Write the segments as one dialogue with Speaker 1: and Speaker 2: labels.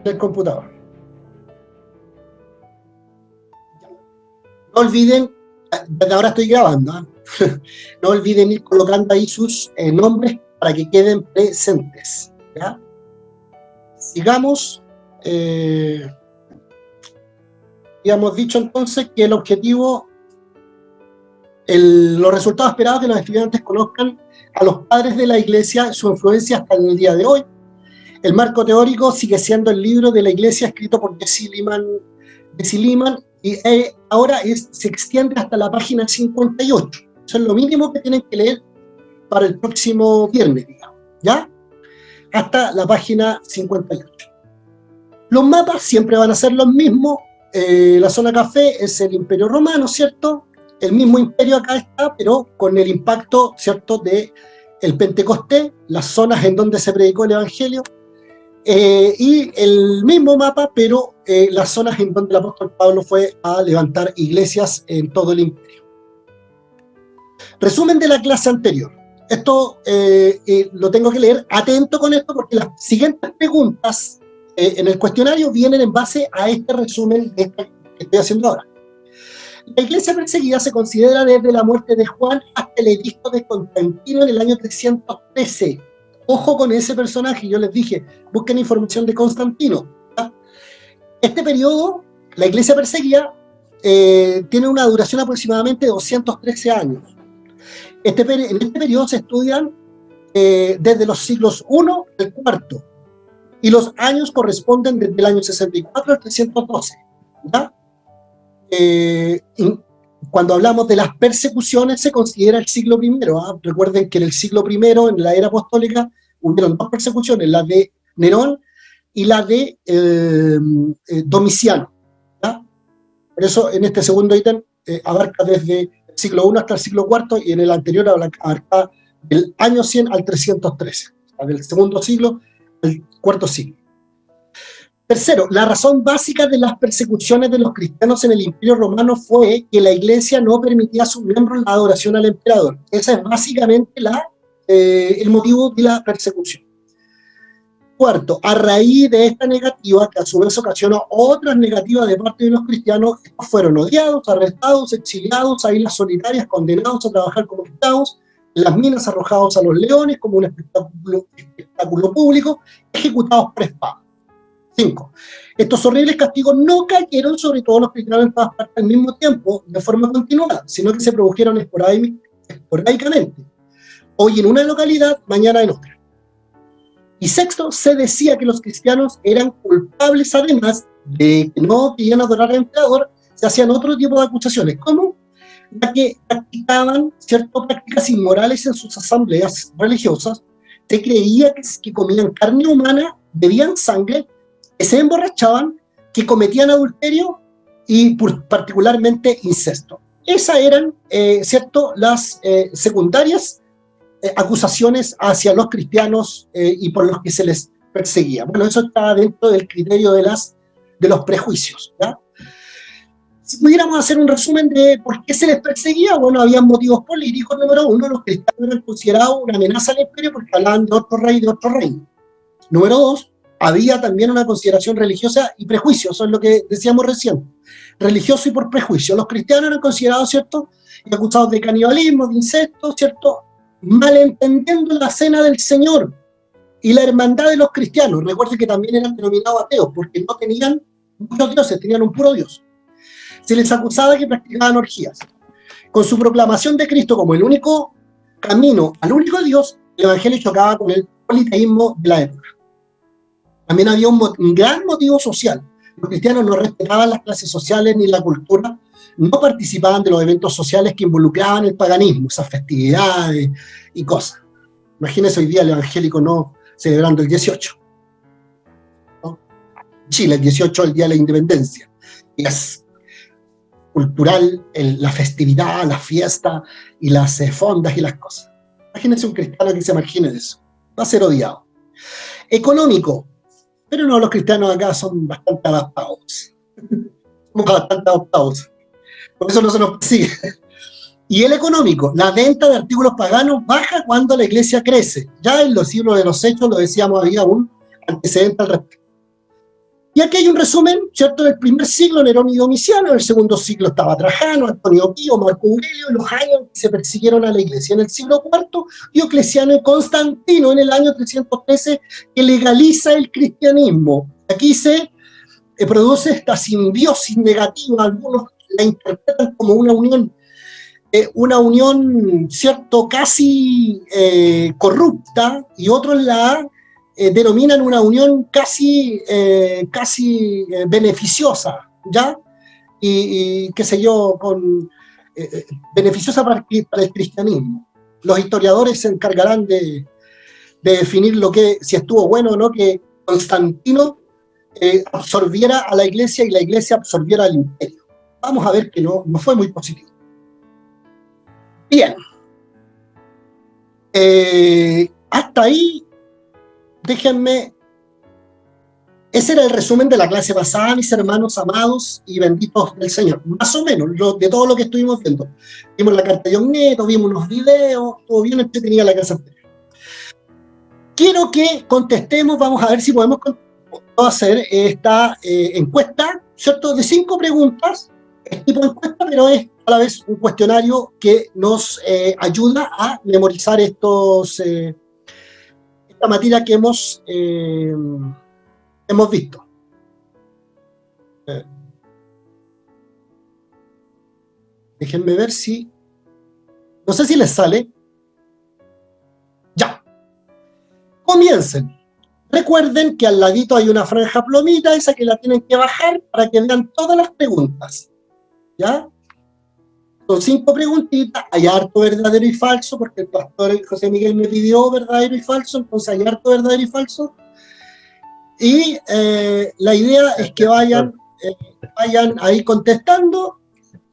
Speaker 1: Del computador. No olviden, desde ahora estoy grabando, ¿eh? No olviden ir colocando ahí sus nombres para que queden presentes, ¿ya? Sigamos. Habíamos dicho entonces que el objetivo, los resultados esperados que los estudiantes conozcan a los padres de la Iglesia, su influencia hasta el día de hoy. El marco teórico sigue siendo el libro de la Iglesia escrito por Jesse Lehman y ahora se extiende hasta la página 58. Eso es lo mínimo que tienen que leer para el próximo viernes, digamos, ¿ya? Hasta la página 58. Los mapas siempre van a ser los mismos. La zona café es el Imperio Romano, ¿cierto? El mismo imperio acá está, pero con el impacto, ¿cierto?, de el Pentecostés, las zonas en donde se predicó el Evangelio, y el mismo mapa, pero las zonas en donde el apóstol Pablo fue a levantar iglesias en todo el imperio. Resumen de la clase anterior. Esto lo tengo que leer atento con esto porque las siguientes preguntas en el cuestionario vienen en base a este resumen que estoy haciendo ahora. La iglesia perseguida se considera desde la muerte de Juan hasta el edicto de Constantino en el año 313. Ojo con ese personaje, yo les dije, busquen información de Constantino, ¿ya? Este periodo, la iglesia perseguida, tiene una duración aproximadamente de 213 años. En este periodo se estudian desde los siglos I al IV, y los años corresponden desde el año 64 al 312, ¿ya? Cuando hablamos de las persecuciones se considera el siglo I. Recuerden que en el siglo I, en la era apostólica, hubieron dos persecuciones, la de Nerón y la de Domiciano, ¿ya? Por eso en este segundo ítem abarca desde el siglo I hasta el siglo IV, y en el anterior abarca del año 100 al 313, o sea, del segundo siglo al cuarto siglo. Tercero, la razón básica de las persecuciones de los cristianos en el Imperio Romano fue que la iglesia no permitía a sus miembros la adoración al emperador. Ese es básicamente el motivo de la persecución. Cuarto, a raíz de esta negativa, que a su vez ocasionó otras negativas de parte de los cristianos, estos fueron odiados, arrestados, exiliados a islas solitarias, condenados a trabajar como esclavos, en las minas arrojados a los leones como un espectáculo público, ejecutados por espada. 5. Estos horribles castigos no cayeron sobre todos los cristianos en todas partes al mismo tiempo, de forma continuada, sino que se produjeron esporádicamente. Hoy en una localidad, mañana en otra. Y sexto, se decía que los cristianos eran culpables, además de que no querían adorar al emperador, se hacían otro tipo de acusaciones, como ya que practicaban ciertas prácticas inmorales en sus asambleas religiosas, se creía que comían carne humana, bebían sangre, que se emborrachaban, que cometían adulterio y particularmente incesto. Esas eran, ¿cierto?, las secundarias acusaciones hacia los cristianos y por los que se les perseguía. Bueno, eso está dentro del criterio de los prejuicios, ¿ya? Si pudiéramos hacer un resumen de por qué se les perseguía, bueno, había motivos políticos. Número uno, los cristianos eran considerados una amenaza al imperio porque hablaban de otro rey, de otro reino. Número dos, había también una consideración religiosa y prejuicio, eso es lo que decíamos recién, religioso y por prejuicio. Los cristianos eran considerados, ¿cierto?, y acusados de canibalismo, de incesto, ¿cierto?, malentendiendo la cena del Señor y la hermandad de los cristianos. Recuerden que también eran denominados ateos, porque no tenían muchos dioses, tenían un puro Dios. Se les acusaba de que practicaban orgías. Con su proclamación de Cristo como el único camino al único Dios, el Evangelio chocaba con el politeísmo de la época. También había un gran motivo social. Los cristianos no respetaban las clases sociales ni la cultura, no participaban de los eventos sociales que involucraban el paganismo, esas festividades y cosas. Imagínense hoy día el evangélico no celebrando el 18. ¿No? Chile, el 18 es el Día de la Independencia. Y es cultural la festividad, la fiesta y las fondas y las cosas. Imagínense un cristiano que se imagine de eso. Va a ser odiado. Económico. Pero no, los cristianos acá son bastante adaptados. Somos bastante adaptados. Por eso no se nos persigue. Y el económico, la venta de artículos paganos baja cuando la iglesia crece. Ya en los siglos de los Hechos, lo decíamos, había un antecedente al respecto. Y aquí hay un resumen, ¿cierto? Del primer siglo, Nerón y Domiciano. En el segundo siglo estaba Trajano, Antonio Pío, Marco Aurelio, los años que se persiguieron a la iglesia. En el siglo IV, Diocleciano y Constantino, en el año 313, que legaliza el cristianismo. Aquí se produce esta simbiosis negativa. Algunos la interpretan como una unión, ¿cierto?, casi corrupta, y otros la denominan una unión casi beneficiosa, ¿ya? Y qué sé yo, beneficiosa para el cristianismo. Los historiadores se encargarán de definir si estuvo bueno o no que Constantino absorbiera a la iglesia y la iglesia absorbiera al imperio. Vamos a ver que no fue muy positivo. Bien. Hasta ahí, déjenme, ese era el resumen de la clase pasada, mis hermanos amados y benditos del Señor. Más o menos, de todo lo que estuvimos viendo. Vimos la carta de Ogneto, vimos unos videos, todo bien entretenida la clase anterior. Quiero que contestemos, vamos a ver si podemos hacer esta encuesta, ¿cierto? De 5 preguntas, es tipo encuesta, pero es a la vez un cuestionario que nos ayuda a memorizar esta materia que hemos visto. Déjenme ver si... No sé si les sale. Ya. Comiencen. Recuerden que al ladito hay una franja plomita, esa que la tienen que bajar para que vean todas las preguntas. ¿Ya? Son 5 preguntitas, hay harto verdadero y falso, porque el pastor José Miguel me pidió verdadero y falso, entonces hay harto verdadero y falso. Y la idea es que vayan ahí contestando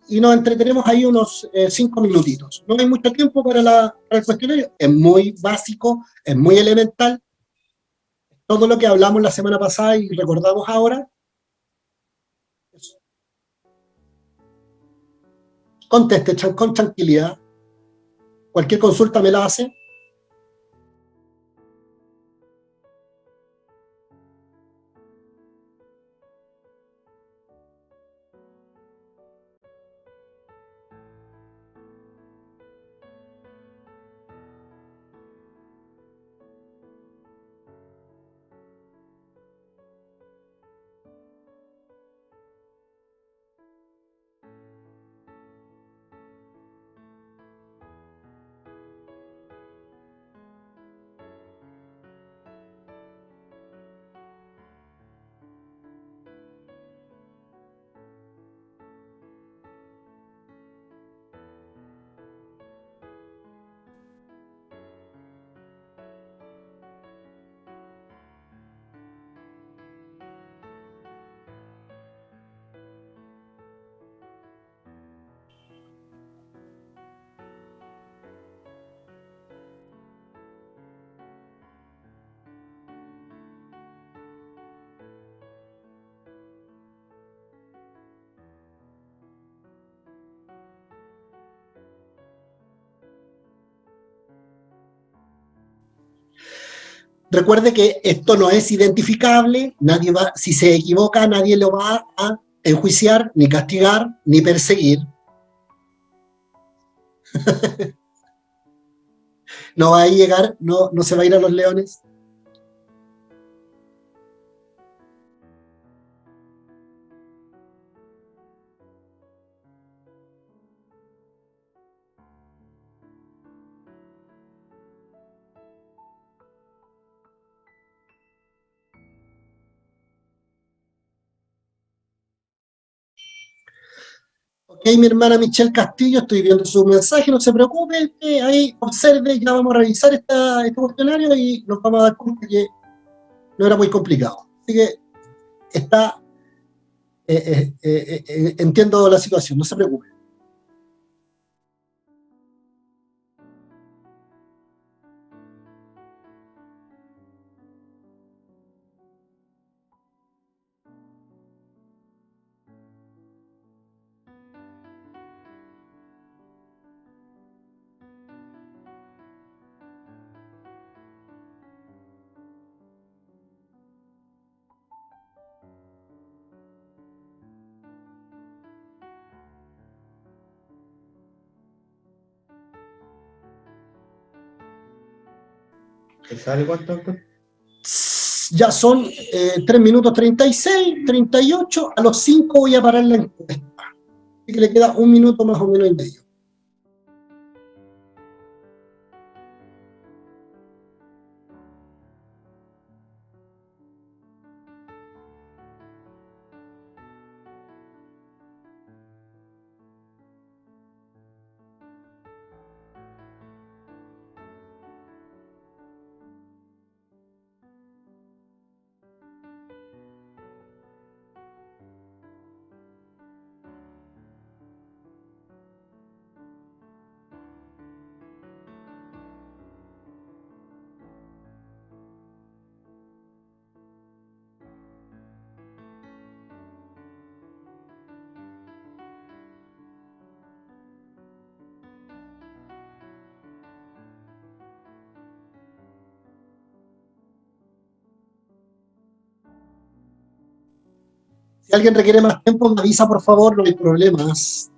Speaker 1: y nos entretenemos ahí unos 5 minutitos. No hay mucho tiempo para el cuestionario, es muy básico, es muy elemental. Todo lo que hablamos la semana pasada y recordamos ahora. Conteste con tranquilidad. Cualquier consulta me la hace. Recuerde que esto no es identificable, si se equivoca, nadie lo va a enjuiciar, ni castigar, ni perseguir. No va a llegar, no se va a ir a los leones. Ok, mi hermana Michelle Castillo, estoy viendo su mensaje, no se preocupe, ahí observe, ya vamos a revisar este cuestionario y nos vamos a dar cuenta que no era muy complicado. Así que entiendo la situación, no se preocupe.
Speaker 2: ¿Sale cuánto, doctor?
Speaker 1: Ya son 3 minutos 36, 38. A los 5 voy a parar la encuesta. Así que le queda 1 minuto más o menos y medio. Si alguien requiere más tiempo, me avisa, por favor, no hay problemas.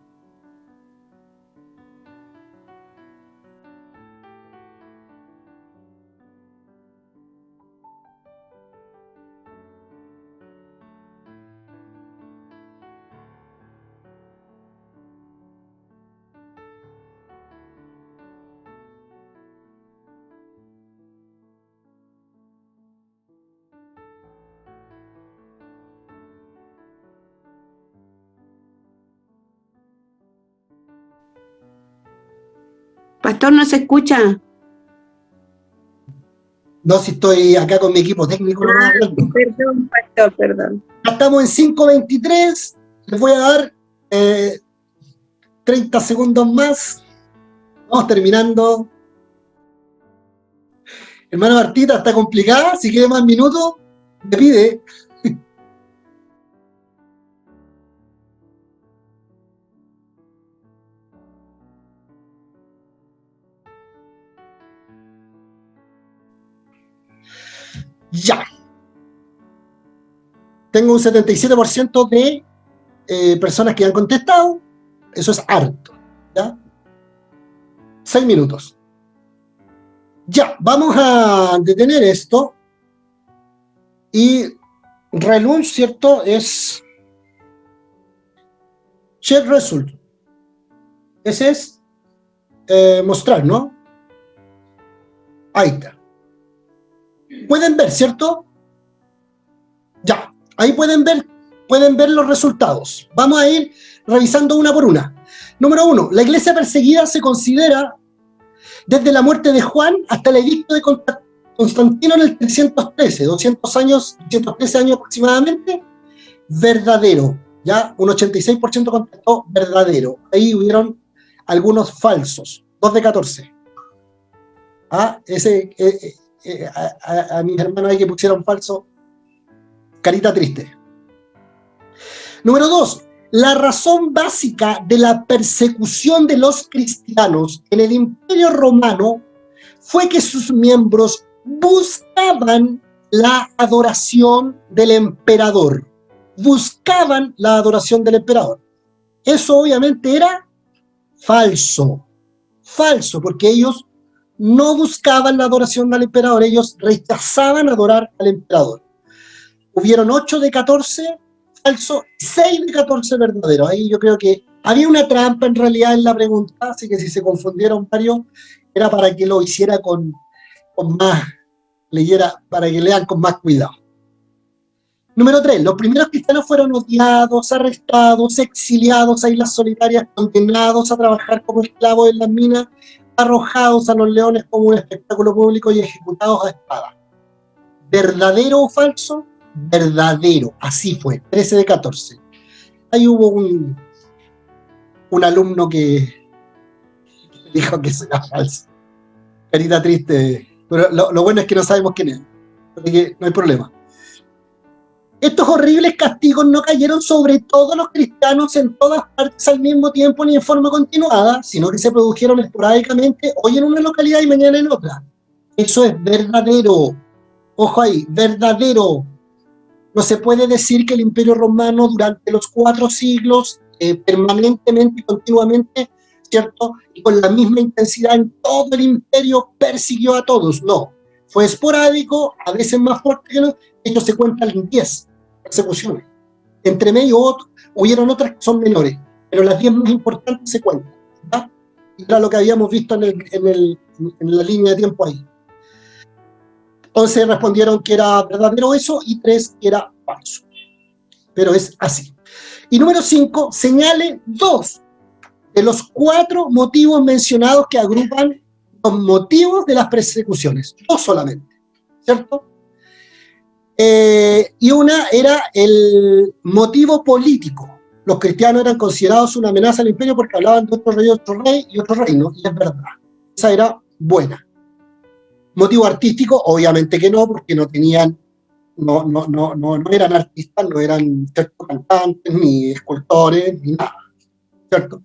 Speaker 3: Pastor, no se escucha.
Speaker 1: No, si estoy acá con mi equipo técnico.
Speaker 3: Perdón, pastor, perdón.
Speaker 1: Ya estamos en 5:23. Les voy a dar 30 segundos más. Vamos terminando. Hermana Martita, está complicada. Si quiere más minutos, me pide. Ya. Tengo un 77% de personas que han contestado. Eso es harto. ¿Ya? 6 minutos. Ya, vamos a detener esto. Y relaunch, ¿cierto? Es share result. Ese es mostrar, ¿no? Ahí está. Pueden ver, ¿cierto? Ya, ahí pueden ver los resultados. Vamos a ir revisando una por una. Número 1, la iglesia perseguida se considera desde la muerte de Juan hasta el edicto de Constantino en el 313, 213 años aproximadamente, verdadero. Ya, un 86% contestó verdadero. Ahí hubieron algunos falsos, 2 de 14. A mis hermanos ahí que pusieron falso, carita triste. Número 2, la razón básica de la persecución de los cristianos en el Imperio Romano fue que sus miembros buscaban la adoración del emperador. Buscaban la adoración del emperador. Eso obviamente era falso. Falso, porque ellos no buscaban la adoración del emperador, ellos rechazaban adorar al emperador. Hubieron 8 de 14 falsos, 6 de 14 verdaderos. Ahí yo creo que había una trampa en realidad en la pregunta, así que si se confundieron varios, era para que lo hiciera con más, para que lean con más cuidado. Número 3, los primeros cristianos fueron odiados, arrestados, exiliados a islas solitarias, condenados a trabajar como esclavos en las minas, arrojados a los leones como un espectáculo público y ejecutados a espada. ¿Verdadero o falso? Verdadero, así fue, 13 de 14. Ahí hubo un alumno que dijo que eso era falso. Carita triste, pero lo bueno es que no sabemos quién es, así que no hay problema. Estos horribles castigos no cayeron sobre todos los cristianos en todas partes al mismo tiempo ni en forma continuada, sino que se produjeron esporádicamente, hoy en una localidad y mañana en otra. Eso es verdadero. Ojo ahí, verdadero. No se puede decir que el Imperio Romano durante los 4 siglos, permanentemente y continuamente, ¿cierto? Y con la misma intensidad en todo el imperio persiguió a todos. No. fue esporádico, a veces más fuerte que no. De hecho, se cuentan 10 persecuciones. Entre medio hubieron otras que son menores, pero las 10 más importantes se cuentan, ¿verdad? Y era lo que habíamos visto en la línea de tiempo ahí. Entonces respondieron que era verdadero eso, y 3 que era falso. Pero es así. Y número 5, señale 2 de los 4 motivos mencionados que agrupan los motivos de las persecuciones. 2 solamente, ¿cierto? Y una era el motivo político. Los cristianos eran considerados una amenaza al imperio porque hablaban de otro rey y otro reino, y es verdad. Esa era buena. Motivo artístico, obviamente que no, porque no tenían, no eran artistas, no eran, ¿cierto?, cantantes, ni escultores, ni nada, ¿cierto?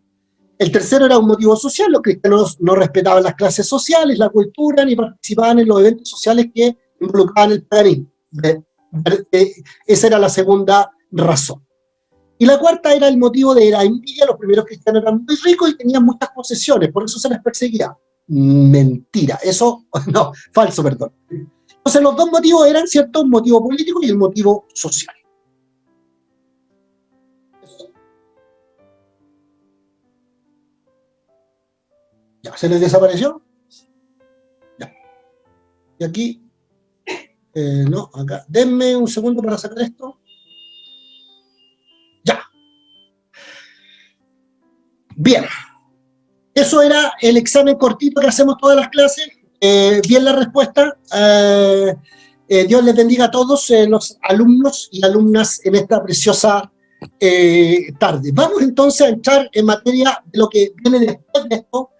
Speaker 1: El tercero era un motivo social. Los cristianos no respetaban las clases sociales, la cultura, ni participaban en los eventos sociales que involucraban el paganismo. Esa era la segunda razón. Y la cuarta era el motivo de la envidia. Los primeros cristianos eran muy ricos y tenían muchas posesiones, por eso se les perseguía. Mentira, eso, no, falso, perdón. Entonces los 2 motivos eran, ¿cierto?, el motivo político y el motivo social. Ya, ¿se les desapareció? Ya. Y aquí, no, acá, denme un segundo para sacar esto. Ya. Bien. Eso era el examen cortito que hacemos todas las clases. Bien la respuesta. Dios les bendiga a todos los alumnos y alumnas en esta preciosa tarde. Vamos entonces a entrar en materia de lo que viene después de esto.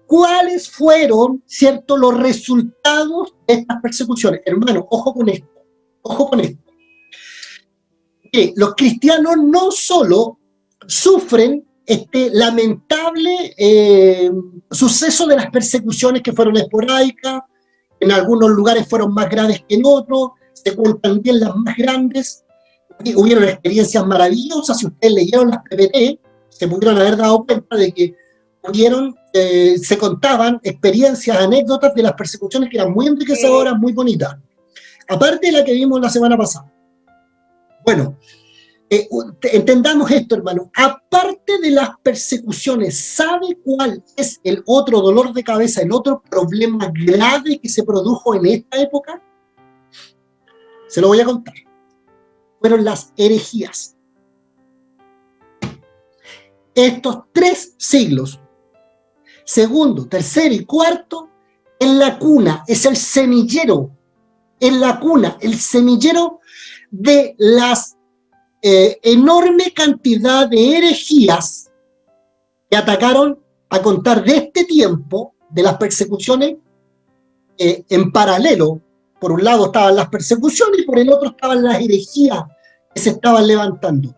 Speaker 1: ¿Cuáles fueron, cierto, los resultados de estas persecuciones? Hermano, ojo con esto. Ojo con esto. Que los cristianos no solo sufren este lamentable suceso de las persecuciones que fueron esporádicas, en algunos lugares fueron más graves que en otros, se cuentan bien las más grandes, hubieron experiencias maravillosas. Si ustedes leyeron las PPT, se pudieron haber dado cuenta de que se contaban experiencias, anécdotas de las persecuciones que eran muy enriquecedoras, muy bonitas, aparte de la que vimos la semana pasada. Bueno, entendamos esto, hermano. Aparte de las persecuciones, ¿sabe cuál es el otro dolor de cabeza, el otro problema grave que se produjo en esta época? Se lo voy a contar. Fueron las herejías. Estos 3 siglos, segundo, tercero y cuarto, en la cuna, es el semillero, en la cuna, el semillero de las enorme cantidad de herejías que atacaron, a contar de este tiempo, de las persecuciones, en paralelo. Por un lado estaban las persecuciones y por el otro estaban las herejías que se estaban levantando.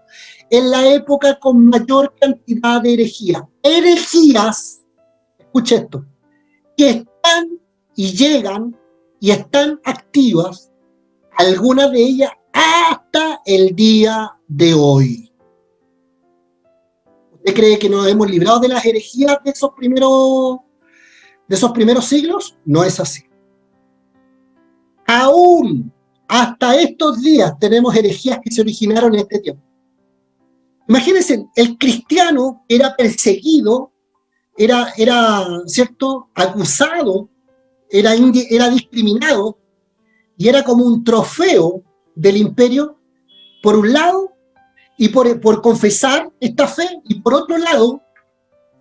Speaker 1: En la época con mayor cantidad de herejías. Herejías, escuche esto, que están y llegan y están activas, algunas de ellas hasta el día de hoy. ¿Usted cree que nos hemos librado de las herejías de esos primeros siglos? No es así. Aún hasta estos días tenemos herejías que se originaron en este tiempo. Imagínense, el cristiano era perseguido, era ¿cierto?, acusado, era discriminado, y era como un trofeo del imperio, por un lado, y por confesar esta fe, y por otro lado,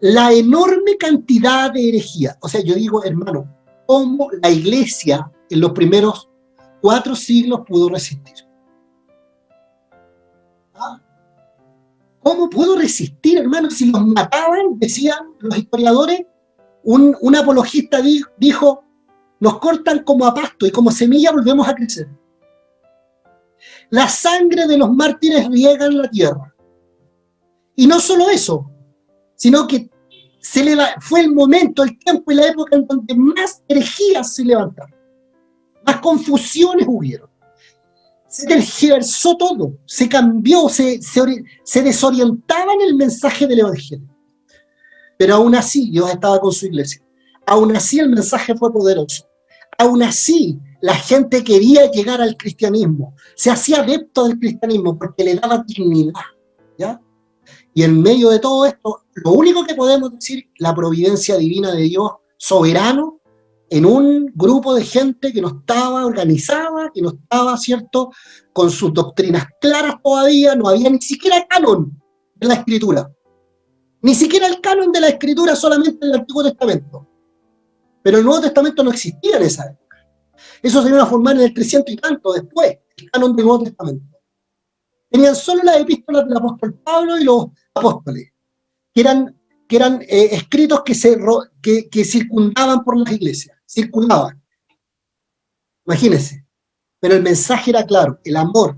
Speaker 1: la enorme cantidad de herejía. O sea, yo digo, hermano, ¿cómo la iglesia en los primeros 4 siglos pudo resistir? ¿Ah? ¿Cómo pudo resistir, hermano? Si los mataban, decían los historiadores, un apologista dijo, nos cortan como a pasto y como semilla volvemos a crecer. La sangre de los mártires riega en la tierra. Y no solo eso, sino que fue el momento, el tiempo y la época en donde más herejías se levantaron, más confusiones hubieron. Se tergiversó todo, se cambió, se desorientaba en el mensaje del Evangelio. Pero aún así Dios estaba con su iglesia. Aún así el mensaje fue poderoso. aún así la gente quería llegar al cristianismo, se hacía adepto del cristianismo porque le daba dignidad, ¿ya? Y en medio de todo esto, lo único que podemos decir, la providencia divina de Dios soberano, en un grupo de gente que no estaba organizada, que no estaba, ¿cierto?, con sus doctrinas claras todavía, no había ni siquiera canon de la Escritura. Ni siquiera el canon de la Escritura, solamente el Antiguo Testamento. Pero el Nuevo Testamento no existía en esa época. Eso se iba a formar en el 300 y tanto después, el canon del Nuevo Testamento. Tenían solo las epístolas del apóstol Pablo y los apóstoles, que eran escritos que circundaban por las iglesias, circulaban. Imagínense. Pero el mensaje era claro, el amor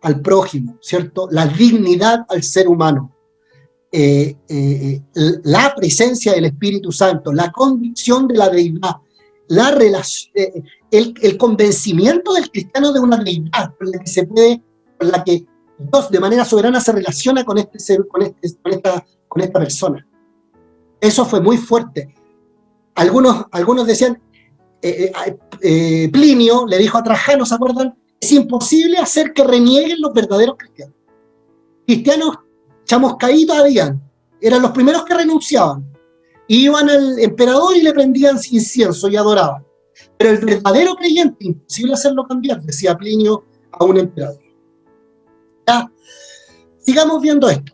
Speaker 1: al prójimo, ¿cierto? La dignidad al ser humano, la presencia del Espíritu Santo, la convicción de la deidad, la relación, el convencimiento del cristiano de una deidad con la que Dios de manera soberana se relaciona con esta persona. Eso fue muy fuerte. Algunos decían, Plinio le dijo a Trajano, ¿se acuerdan? Es imposible hacer que renieguen los verdaderos cristianos. Cristianos chamuscaditos habían, eran los primeros que renunciaban. Iban al emperador y le prendían incienso y adoraban. Pero el verdadero creyente, imposible hacerlo cambiar, decía Plinio a un emperador. Ya, sigamos viendo esto.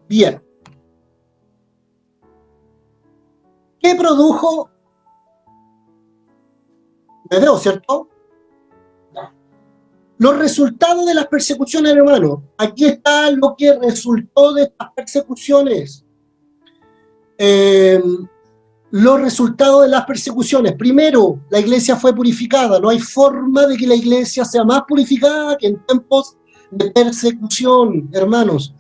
Speaker 1: Bien. ¿Qué produjo? ¿Me veo, cierto? Los resultados de las persecuciones, hermano. Aquí está lo que resultó de estas persecuciones. Los resultados de las persecuciones. Primero, la iglesia fue purificada. No hay forma de que la iglesia sea más purificada que en tiempos de persecución, hermanos.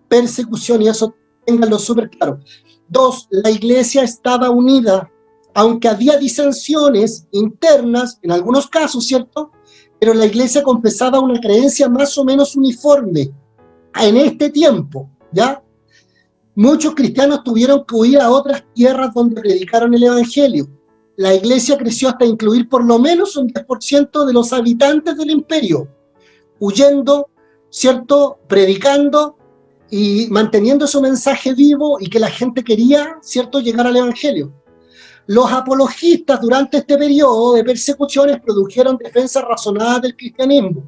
Speaker 1: Persecución, y eso ténganlo súper claro. Dos, la iglesia estaba unida, aunque había disensiones internas, en algunos casos, ¿cierto? Pero la iglesia confesaba una creencia más o menos uniforme en este tiempo, ¿ya? Muchos cristianos tuvieron que huir a otras tierras donde predicaron el evangelio. La iglesia creció hasta incluir por lo menos un 10% de los habitantes del imperio, huyendo, ¿cierto? Predicando y manteniendo su mensaje vivo y que la gente quería, ¿cierto?, llegar al evangelio. Los apologistas durante este periodo de persecuciones produjeron defensas razonadas del cristianismo.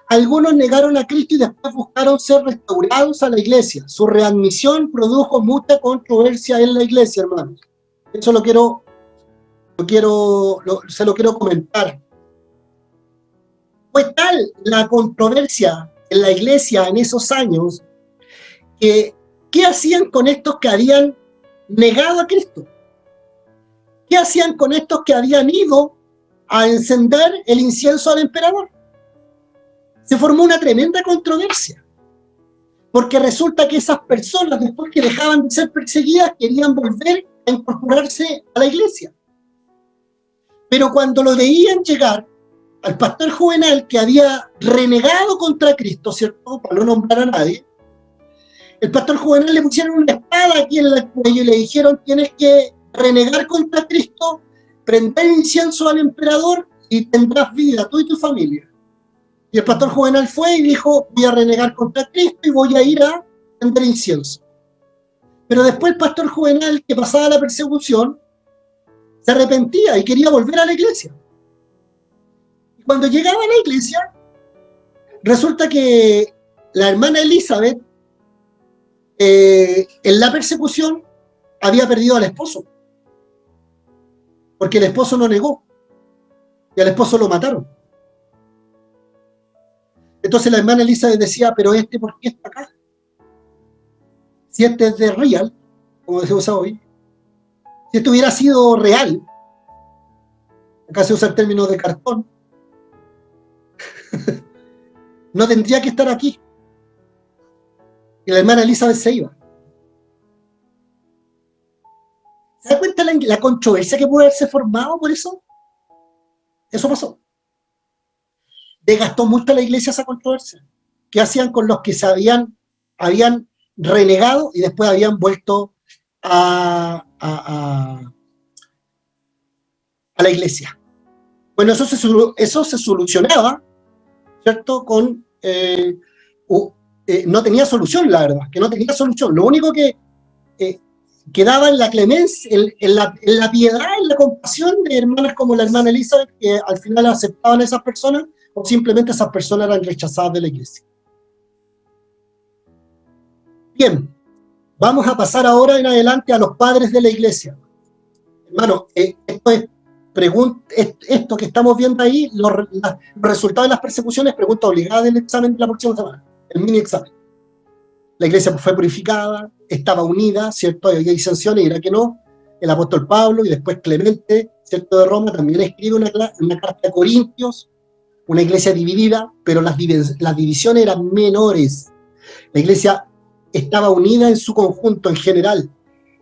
Speaker 1: Algunos negaron a Cristo y después buscaron ser restaurados a la iglesia. Su readmisión produjo mucha controversia en la iglesia, hermanos. Eso se lo quiero comentar. Fue tal la controversia en la iglesia en esos años que ¿qué hacían con estos que habían negado a Cristo? ¿Qué hacían con estos que habían ido a encender el incienso al emperador? Se formó una tremenda controversia, porque resulta que esas personas, después que dejaban de ser perseguidas, querían volver a incorporarse a la iglesia. Pero cuando lo veían llegar al pastor Juvenal, que había renegado contra Cristo, ¿cierto?, para no nombrar a nadie, el pastor Juvenal le pusieron una espada aquí en el cuello y le dijeron: tienes que renegar contra Cristo, prender incienso al emperador y tendrás vida, tú y tu familia. Y el pastor Juvenal fue y dijo: voy a renegar contra Cristo y voy a ir a prender incienso. Pero después el pastor Juvenal, que pasaba la persecución, se arrepentía y quería volver a la iglesia. Y cuando llegaba a la iglesia, resulta que la hermana Elizabeth, en la persecución, había perdido al esposo, porque el esposo no negó y al esposo lo mataron. Entonces la hermana Elizabeth decía: pero ¿por qué está acá? Si este es de real, como se usa hoy, si esto hubiera sido real, acá se usa el término de cartón, no tendría que estar aquí. Y la hermana Elizabeth se iba. ¿Se da cuenta la controversia que pudo haberse formado por eso? Eso pasó. Desgastó mucho a la iglesia esa controversia. ¿Qué hacían con los que habían renegado y después habían vuelto a la iglesia. Bueno, eso se solucionaba, ¿cierto? No tenía solución, la verdad, que no tenía solución. Lo único que quedaba en la clemencia, en la piedad, en la compasión de hermanas como la hermana Elizabeth, que al final aceptaban a esas personas, o simplemente esas personas eran rechazadas de la iglesia. Bien, vamos a pasar ahora en adelante a los padres de la iglesia. Hermano, esto que estamos viendo ahí, los resultados de las persecuciones, pregunta obligada del examen de la próxima semana, el mini examen. La iglesia fue purificada, estaba unida, ¿cierto? Había disensiones, y era que no. El apóstol Pablo y después Clemente, ¿cierto? De Roma, también escribe una carta a Corintios, una iglesia dividida, pero las divisiones eran menores. La iglesia estaba unida en su conjunto, en general.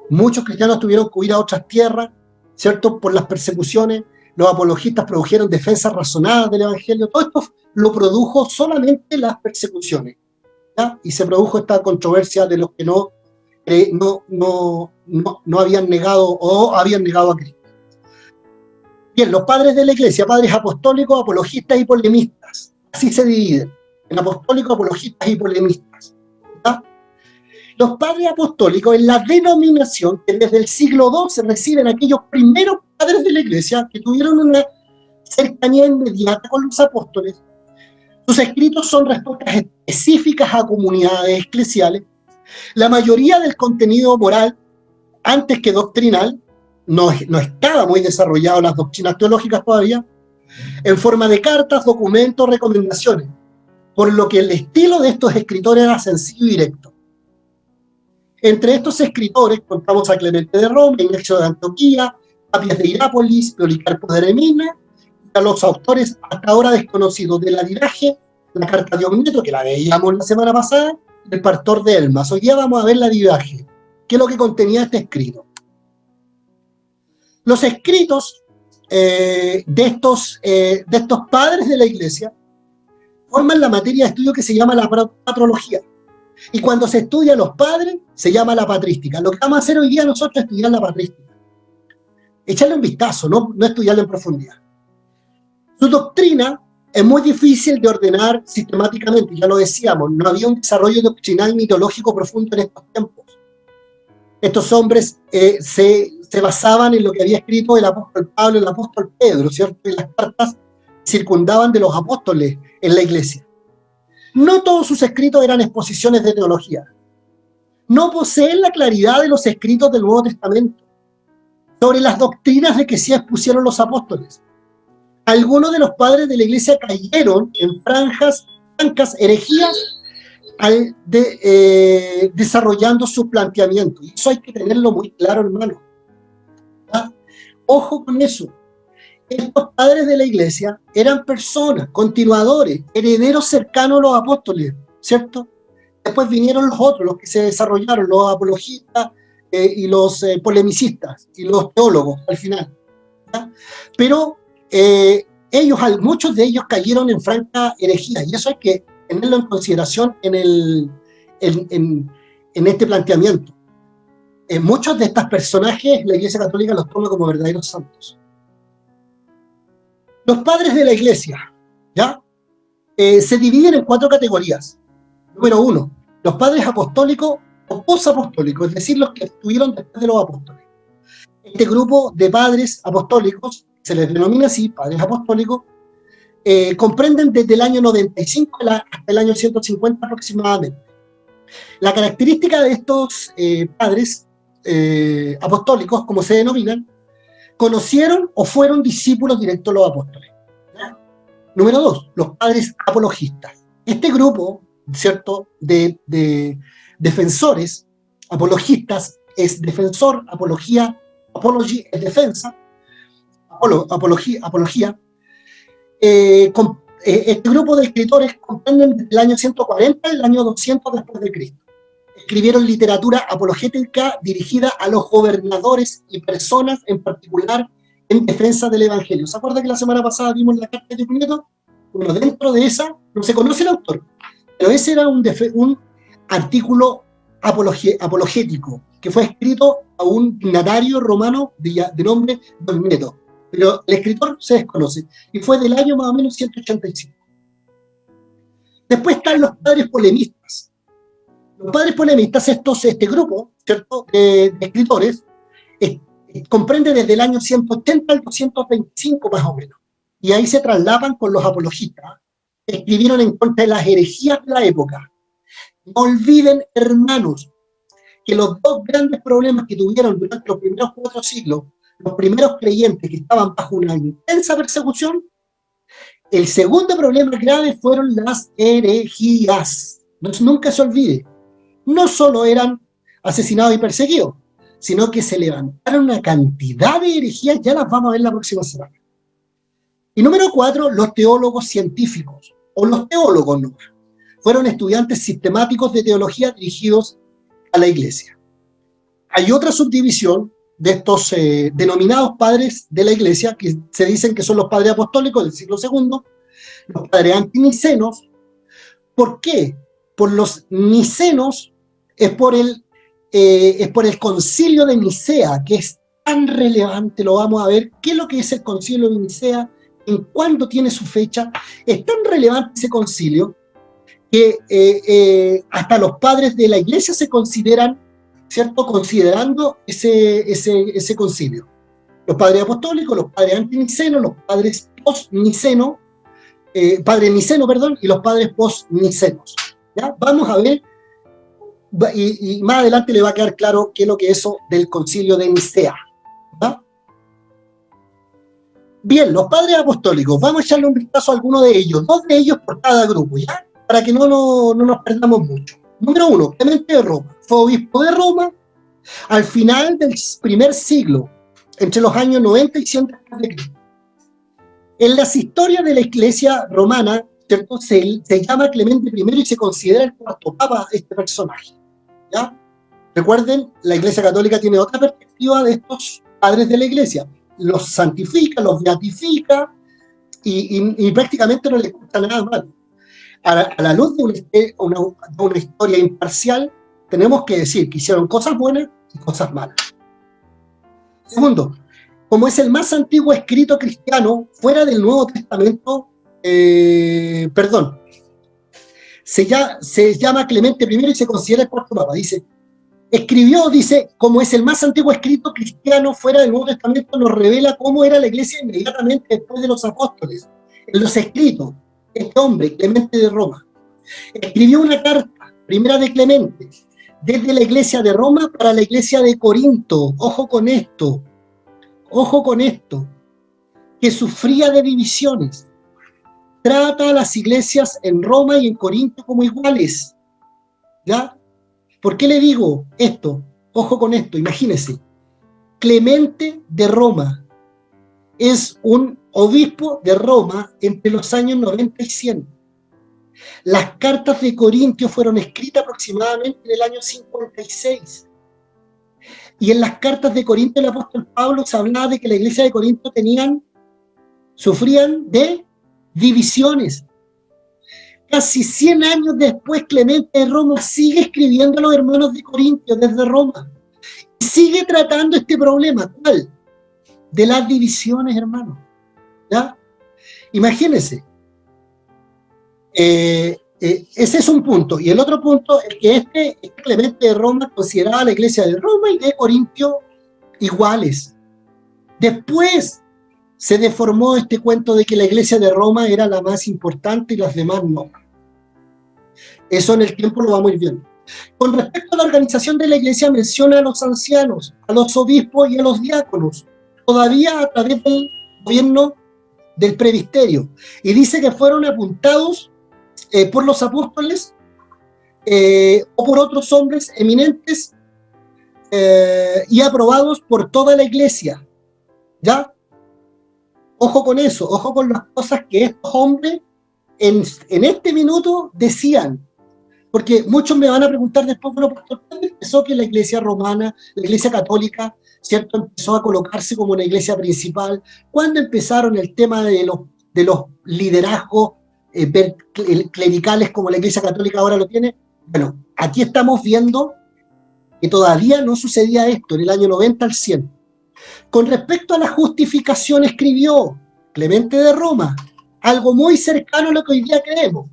Speaker 1: Muchos cristianos tuvieron que huir a otras tierras, ¿cierto? Por las persecuciones. Los apologistas produjeron defensas razonadas del evangelio. Todo esto lo produjo solamente las persecuciones, ¿ya? Y se produjo esta controversia de los que no habían negado o habían negado a Cristo. Bien, los padres de la iglesia, padres apostólicos, apologistas y polemistas. Así se dividen, en apostólicos, apologistas y polemistas, ¿ya? Los padres apostólicos es la denominación que desde el siglo II se reciben aquellos primeros padres de la iglesia que tuvieron una cercanía inmediata con los apóstoles. Sus escritos son respuestas específicas a comunidades eclesiales. La mayoría del contenido moral, antes que doctrinal, no estaba muy desarrollado las doctrinas teológicas todavía, en forma de cartas, documentos, recomendaciones, por lo que el estilo de estos escritores era sencillo y directo. Entre estos escritores contamos a Clemente de Roma, Ignacio de Antioquía, Papias de Hierápolis, Policarpo de Eremina, y a los autores hasta ahora desconocidos de la Diraje, la Carta de Omneto, que la veíamos la semana pasada, y el Pastor de Elmas. Hoy día vamos a ver la Diraje, que es lo que contenía este escrito. Los escritos de estos padres de la iglesia forman la materia de estudio que se llama la patrología. Y cuando se estudia a los padres, se llama la patrística. Lo que vamos a hacer hoy día nosotros es estudiar la patrística. Echarle un vistazo, no estudiarla en profundidad. Su doctrina es muy difícil de ordenar sistemáticamente, ya lo decíamos, no había un desarrollo doctrinal mitológico profundo en estos tiempos. Estos hombres se basaban en lo que había escrito el apóstol Pablo y el apóstol Pedro, ¿cierto? Y las cartas circundaban de los apóstoles en la iglesia. No todos sus escritos eran exposiciones de teología. No poseen la claridad de los escritos del Nuevo Testamento sobre las doctrinas de que sí expusieron los apóstoles. Algunos de los padres de la iglesia cayeron en francas herejías desarrollando su planteamiento. Y eso hay que tenerlo muy claro, hermano. ¿Ah? Ojo con eso. Estos padres de la iglesia eran personas, continuadores, herederos cercanos a los apóstoles, ¿cierto? Después vinieron los otros, los que se desarrollaron, los apologistas y los polemicistas y los teólogos al final, ¿ya? Pero muchos de ellos cayeron en franca herejía, y eso hay que tenerlo en consideración en este planteamiento. Muchos de estos personajes la Iglesia Católica los toma como verdaderos santos. Los padres de la iglesia, ¿ya? Se dividen en 4 categorías. Número 1, los padres apostólicos o posapostólicos, es decir, los que estuvieron después de los apóstoles. Este grupo de padres apostólicos, se les denomina así, padres apostólicos, comprenden desde el año 95 hasta el año 150 aproximadamente. La característica de estos padres apostólicos, como se denominan, conocieron o fueron discípulos directos de los apóstoles, ¿ya? Número 2, los padres apologistas. Este grupo, ¿cierto?, de defensores, apologistas es defensor, apología, apology es defensa, apología. Este grupo de escritores comprenden desde el año 140 al año 200 después de Cristo. Escribieron literatura apologética dirigida a los gobernadores y personas en particular en defensa del Evangelio. ¿Se acuerda que la semana pasada vimos la carta de Omneto? Bueno, dentro de esa no se conoce el autor, pero ese era un artículo apologético, que fue escrito a un dignatario romano de nombre Dogmeto, pero el escritor se desconoce, y fue del año más o menos 185. Después están los padres polemistas. Los padres polemistas, este grupo, ¿cierto?, de escritores, comprende desde el año 180 al 225 más o menos, y ahí se traslapan con los apologistas, escribieron en contra de las herejías de la época. No olviden, hermanos, que los dos grandes problemas que tuvieron durante los primeros 4 siglos, los primeros creyentes que estaban bajo una intensa persecución, el segundo problema grave fueron las herejías. Nunca se olvide, no solo eran asesinados y perseguidos, sino que se levantaron una cantidad de herejías, ya las vamos a ver la próxima semana. Y número 4, los teólogos científicos, o los teólogos no, fueron estudiantes sistemáticos de teología dirigidos a la iglesia. Hay otra subdivisión de estos denominados padres de la iglesia, que se dicen que son los padres apostólicos del siglo II, los padres antinicenos. ¿Por qué? Por los nicenos es por el concilio de Nicea, que es tan relevante, lo vamos a ver. ¿Qué es lo que es el concilio de Nicea? ¿En cuándo tiene su fecha? Es tan relevante ese concilio que hasta los padres de la iglesia se consideran, ¿cierto?, considerando ese concilio. Los padres apostólicos, los padres antinicenos, los padres post-nicenos, padres niceno, perdón, y los padres post-nicenos. ¿Ya? Vamos a ver, y más adelante le va a quedar claro qué es lo que es eso del concilio de Nicea. ¿Ya? Bien, los padres apostólicos, vamos a echarle un vistazo a alguno de ellos, 2 de ellos por cada grupo, ¿ya? Para que no nos perdamos mucho. Número 1, Clemente de Roma. Fue obispo de Roma al final del primer siglo, entre los años 90 y 100 a.C. En las historias de la iglesia romana, ¿cierto?, se llama Clemente I y se considera el cuarto papa este personaje. ¿Ya? Recuerden, la iglesia católica tiene otra perspectiva de estos padres de la iglesia. Los santifica, los beatifica y prácticamente no les cuesta nada malo. A la luz de una historia imparcial, tenemos que decir que hicieron cosas buenas y cosas malas. Segundo, como es el más antiguo escrito cristiano fuera del Nuevo Testamento, se llama Clemente I y se considera el cuarto papa. Dice, como es el más antiguo escrito cristiano fuera del Nuevo Testamento, nos revela cómo era la iglesia inmediatamente después de los apóstoles. En los escritos, este hombre, Clemente de Roma, escribió una carta, primera de Clemente, desde la iglesia de Roma para la iglesia de Corinto. Ojo con esto, que sufría de divisiones. Trata a las iglesias en Roma y en Corinto como iguales. ¿Ya? ¿Por qué le digo esto? Ojo con esto, imagínense. Clemente de Roma es un obispo de Roma entre los años 90 y 100. Las cartas de Corintio fueron escritas aproximadamente en el año 56. Y en las cartas de Corinto el apóstol Pablo se hablaba de que la iglesia de Corinto sufrían de divisiones. Casi 100 años después, Clemente de Roma sigue escribiendo a los hermanos de Corintio desde Roma. Y sigue tratando este problema. ¿Cuál? De las divisiones, hermanos. ¿Ya? Imagínense. Ese es un punto. Y el otro punto es que este Clemente de Roma consideraba a la iglesia de Roma y de Corintio iguales. Después se deformó este cuento de que la iglesia de Roma era la más importante y las demás no. Eso en el tiempo lo vamos a ir viendo. Con respecto a la organización de la iglesia, menciona a los ancianos, a los obispos y a los diáconos, todavía a través del gobierno del presbiterio. Y dice que fueron apuntados por los apóstoles o por otros hombres eminentes y aprobados por toda la iglesia. ¿Ya? Ojo con eso, ojo con las cosas que estos hombres en este minuto decían. Porque muchos me van a preguntar después, bueno, pastor, ¿cuándo empezó que la iglesia romana, la iglesia católica, ¿cierto?, empezó a colocarse como una iglesia principal? ¿Cuándo empezaron el tema de los liderazgos clericales como la iglesia católica ahora lo tiene? Bueno, aquí estamos viendo que todavía no sucedía esto en el año 90 al 100. Con respecto a la justificación, escribió Clemente de Roma, algo muy cercano a lo que hoy día creemos.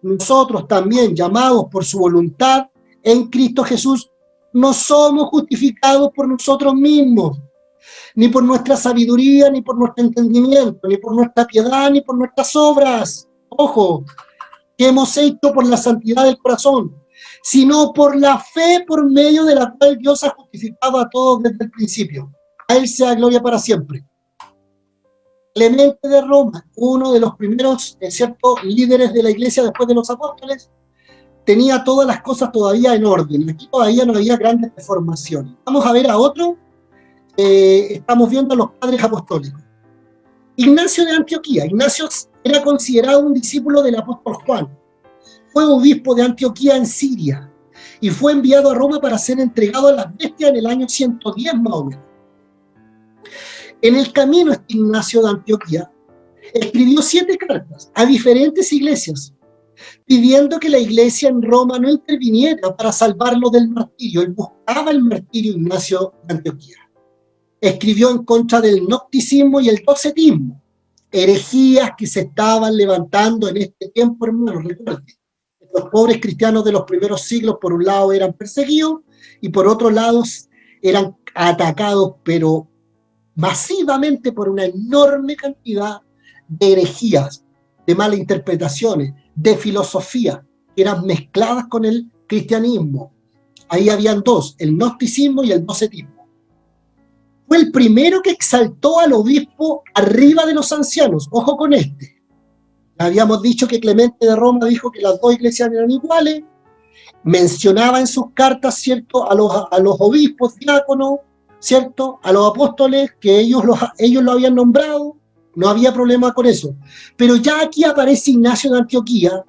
Speaker 1: Nosotros también, llamados por su voluntad en Cristo Jesús, no somos justificados por nosotros mismos, ni por nuestra sabiduría, ni por nuestro entendimiento, ni por nuestra piedad, ni por nuestras obras. Ojo, que hemos hecho por la santidad del corazón, sino por la fe por medio de la cual Dios ha justificado a todos desde el principio. A Él sea gloria para siempre. Clemente de Roma, uno de los primeros líderes de la iglesia después de los apóstoles, tenía todas las cosas todavía en orden. Aquí todavía no había grandes deformaciones. Vamos a ver a otro. Estamos viendo a los padres apostólicos. Ignacio de Antioquía. Ignacio era considerado un discípulo del apóstol Juan. Fue obispo de Antioquía en Siria y fue enviado a Roma para ser entregado a las bestias en el año 110 más o menos. En el camino, Ignacio de Antioquía escribió 7 cartas a diferentes iglesias, pidiendo que la iglesia en Roma no interviniera para salvarlo del martirio. Él buscaba el martirio, Ignacio de Antioquía. Escribió en contra del gnosticismo y el docetismo, herejías que se estaban levantando en este tiempo, hermanos. Recuerden, los pobres cristianos de los primeros siglos, por un lado, eran perseguidos y por otro lado, eran atacados, pero masivamente por una enorme cantidad de herejías, de malas interpretaciones, de filosofía, que eran mezcladas con el cristianismo. Ahí habían dos, el gnosticismo y el docetismo. Fue el primero que exaltó al obispo arriba de los ancianos. Ojo con este. Habíamos dicho que Clemente de Roma dijo que las dos iglesias eran iguales. Mencionaba en sus cartas, ¿cierto?, a los obispos, diáconos, ¿cierto?, a los apóstoles, que ellos lo habían nombrado. No había problema con eso. Pero ya aquí aparece Ignacio de Antioquía,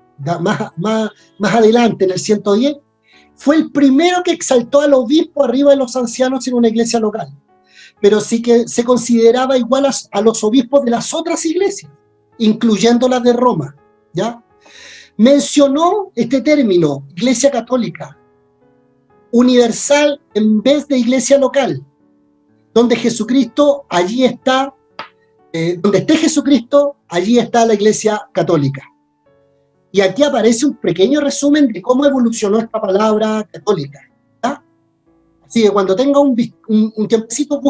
Speaker 1: más adelante, en el 110, fue el primero que exaltó al obispo arriba de los ancianos en una iglesia local. Pero sí que se consideraba igual a los obispos de las otras iglesias, incluyendo las de Roma, ¿ya? Mencionó este término, iglesia católica, universal en vez de iglesia local, donde Jesucristo, allí está, donde esté Jesucristo, allí está la iglesia católica. Y aquí aparece un pequeño resumen de cómo evolucionó esta palabra católica, ¿ya? Así que cuando tenga un tiempecito,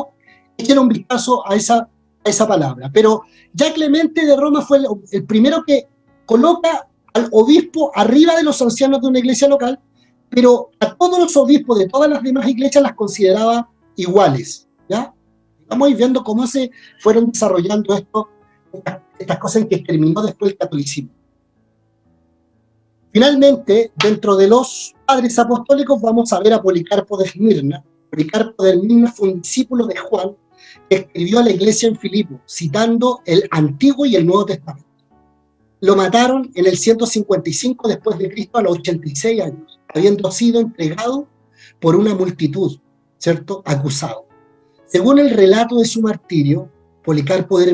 Speaker 1: echen un vistazo a esa palabra. Pero ya Clemente de Roma fue el primero que coloca al obispo arriba de los ancianos de una iglesia local, pero a todos los obispos de todas las demás iglesias las consideraba iguales, ¿ya? Vamos a ir viendo cómo se fueron desarrollando estas cosas en que terminó después el catolicismo. Finalmente, dentro de los padres apostólicos vamos a ver a Policarpo de Esmirna. Policarpo de Esmirna fue un discípulo de Juan que escribió a la iglesia en Filipo, citando el Antiguo y el Nuevo Testamento. Lo mataron en el 155 después de Cristo a los 86 años, habiendo sido entregado por una multitud, ¿cierto?, acusado. Según el relato de su martirio, Policarpo de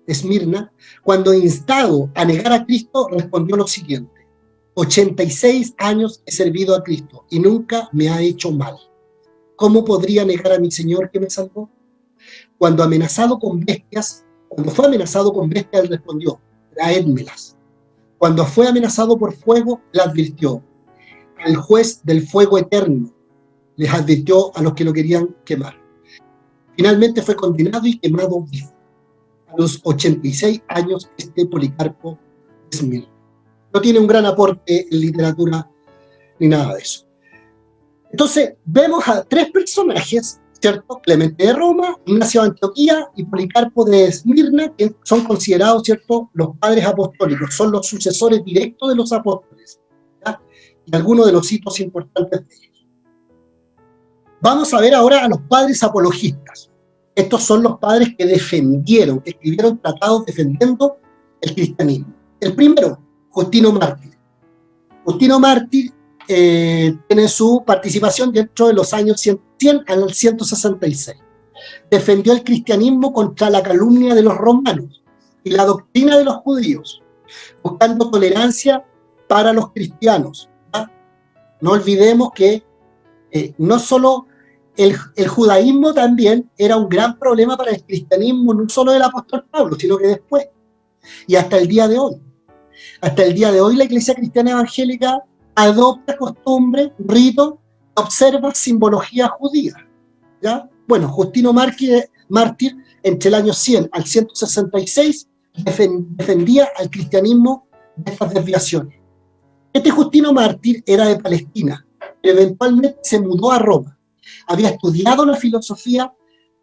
Speaker 1: Esmirna, cuando instado a negar a Cristo, respondió lo siguiente: 86 años he servido a Cristo y nunca me ha hecho mal. ¿Cómo podría negar a mi Señor que me salvó? Cuando fue amenazado con bestias, él respondió: traédmelas. Cuando fue amenazado por fuego, le advirtió. Al juez del fuego eterno les advirtió a los que lo querían quemar. Finalmente fue condenado y quemado vivo. A los 86 años, Policarpo de Esmirna. No tiene un gran aporte en literatura ni nada de eso. Entonces, vemos a 3 personajes, ¿cierto? Clemente de Roma, Ignacio de Antioquía y Policarpo de Esmirna, que son considerados, ¿cierto?, los padres apostólicos, son los sucesores directos de los apóstoles, ¿ya? Y algunos de los hitos importantes de ellos. Vamos a ver ahora a los padres apologistas. Estos son los padres que defendieron, que escribieron tratados defendiendo el cristianismo. El primero, Justino Mártir. Justino Mártir tiene su participación dentro de los años 100 al 166. Defendió el cristianismo contra la calumnia de los romanos y la doctrina de los judíos, buscando tolerancia para los cristianos, ¿verdad? No olvidemos que no solo el judaísmo también era un gran problema para el cristianismo, no solo del apóstol Pablo, sino que después, y hasta el día de hoy. Hasta el día de hoy la Iglesia Cristiana Evangélica adopta costumbres, ritos, observa simbología judía, ¿ya? Bueno, Justino Mártir, entre el año 100 al 166, defendía al cristianismo de estas desviaciones. Este Justino Mártir era de Palestina, eventualmente se mudó a Roma. Había estudiado la filosofía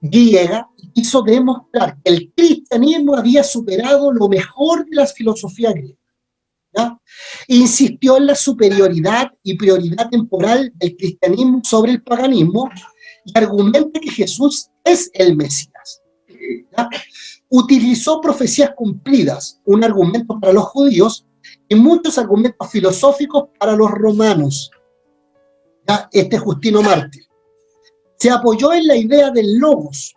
Speaker 1: griega y quiso demostrar que el cristianismo había superado lo mejor de las filosofías griegas, ¿ya? Insistió en la superioridad y prioridad temporal del cristianismo sobre el paganismo y argumenta que Jesús es el Mesías, ¿ya? Utilizó profecías cumplidas, un argumento para los judíos, y muchos argumentos filosóficos para los romanos, ¿ya? Este Justino Mártir se apoyó en la idea del logos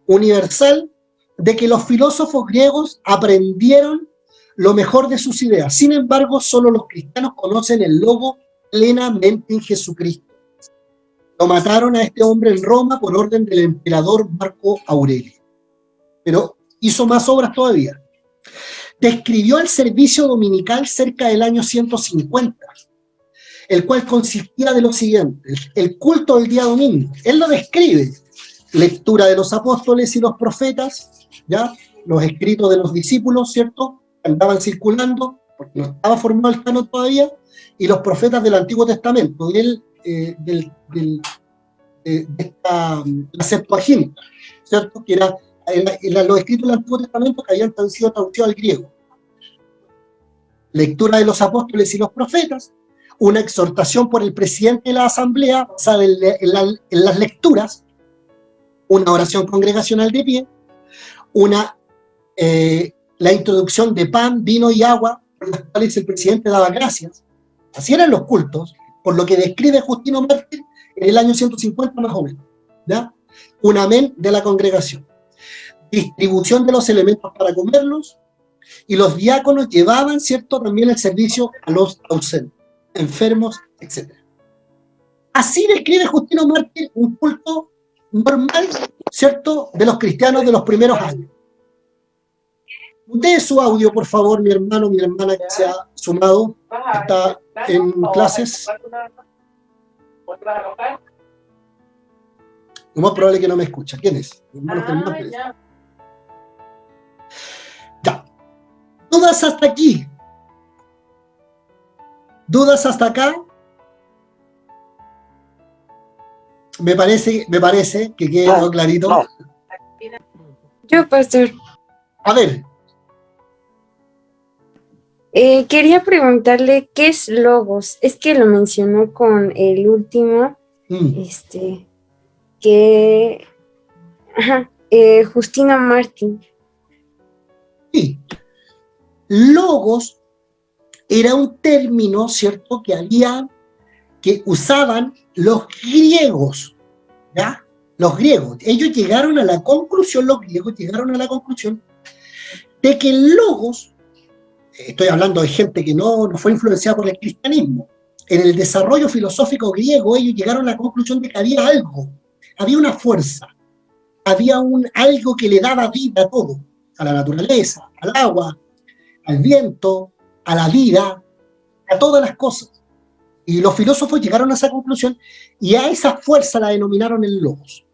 Speaker 1: universal, de que los filósofos griegos aprendieron lo mejor de sus ideas. Sin embargo, solo los cristianos conocen el logos plenamente en Jesucristo. Lo mataron a este hombre en Roma por orden del emperador Marco Aurelio. Pero hizo más obras todavía. Describió el servicio dominical cerca del año 150, el cual consistía de lo siguiente: el culto del día domingo. Él lo describe: lectura de los apóstoles y los profetas, ¿ya? Los escritos de los discípulos, ¿cierto? Andaban circulando, porque no estaba formado el canon todavía, y los profetas del Antiguo Testamento, la Septuaginta, ¿cierto? Que eran los escritos del Antiguo Testamento que habían sido traducidos al griego. Lectura de los apóstoles y los profetas, una exhortación por el presidente de la asamblea basada en las lecturas, una oración congregacional de pie, la introducción de pan, vino y agua, por las cuales el presidente daba gracias. Así eran los cultos, por lo que describe Justino Mártir en el año 150 más o menos, ¿ya? Un amén de la congregación. Distribución de los elementos para comerlos, y los diáconos llevaban, ¿cierto?, también el servicio a los ausentes, enfermos, etc. Así describe Justino Mártir un culto normal, ¿cierto?, de los cristianos de los primeros años. Dé su audio, por favor, mi hermano, mi hermana que se ha sumado, está en clases. Lo más probable es que no me escucha. ¿Quién es? Mi hermano Germán Pérez. Ya. ¿Dudas hasta aquí? ¿Dudas hasta acá? Me parece que quedó clarito.
Speaker 2: No.
Speaker 4: Yo, pastor.
Speaker 1: A ver.
Speaker 4: Quería preguntarle qué es logos. Es que lo mencionó con el último, que Justino Mártir.
Speaker 1: Sí. Logos era un término, ¿cierto?, que usaban los griegos, ¿ya? Los griegos. Ellos llegaron a la conclusión, los griegos llegaron a la conclusión de que el logos, estoy hablando de gente que no fue influenciada por el cristianismo, en el desarrollo filosófico griego ellos llegaron a la conclusión de que había algo, había una fuerza, había algo que le daba vida a todo, a la naturaleza, al agua, al viento, a la vida, a todas las cosas. Y los filósofos llegaron a esa conclusión y a esa fuerza la denominaron el logos.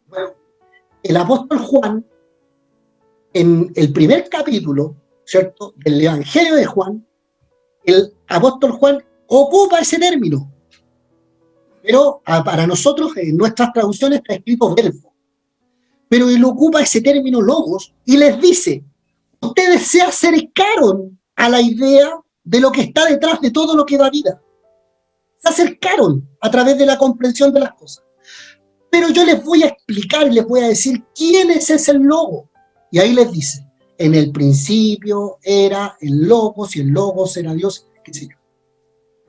Speaker 1: Bueno, el apóstol Juan, en el primer capítulo, ¿cierto?, del Evangelio de Juan, el apóstol Juan ocupa ese término. Pero para nosotros, en nuestras traducciones, está escrito verbo. Pero él ocupa ese término logos y les dice: ustedes se acercaron a la idea de lo que está detrás de todo lo que da vida. Se acercaron a través de la comprensión de las cosas. Pero yo les voy a explicar, les voy a decir quién es ese logo. Y ahí les dice: en el principio era el logos, y el logos era Dios, qué sé yo.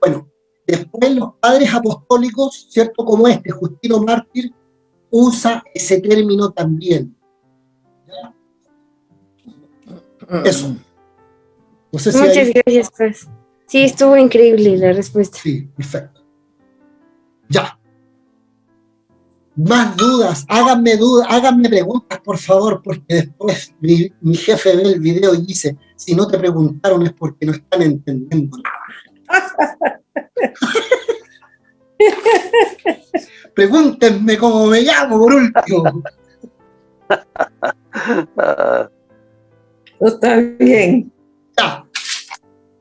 Speaker 1: Bueno, después los padres apostólicos, ¿cierto?, como Justino Mártir, usa ese término también. ¿Ya? Eso. No sé si
Speaker 4: Muchas gracias, pues. Sí, estuvo increíble la respuesta.
Speaker 1: Sí, perfecto. Ya. Más dudas, háganme preguntas, por favor, porque después mi jefe ve el video y dice, si no te preguntaron es porque no están entendiendo nada. Pregúntenme cómo me llamo, por último.
Speaker 3: Está bien.
Speaker 1: Ya.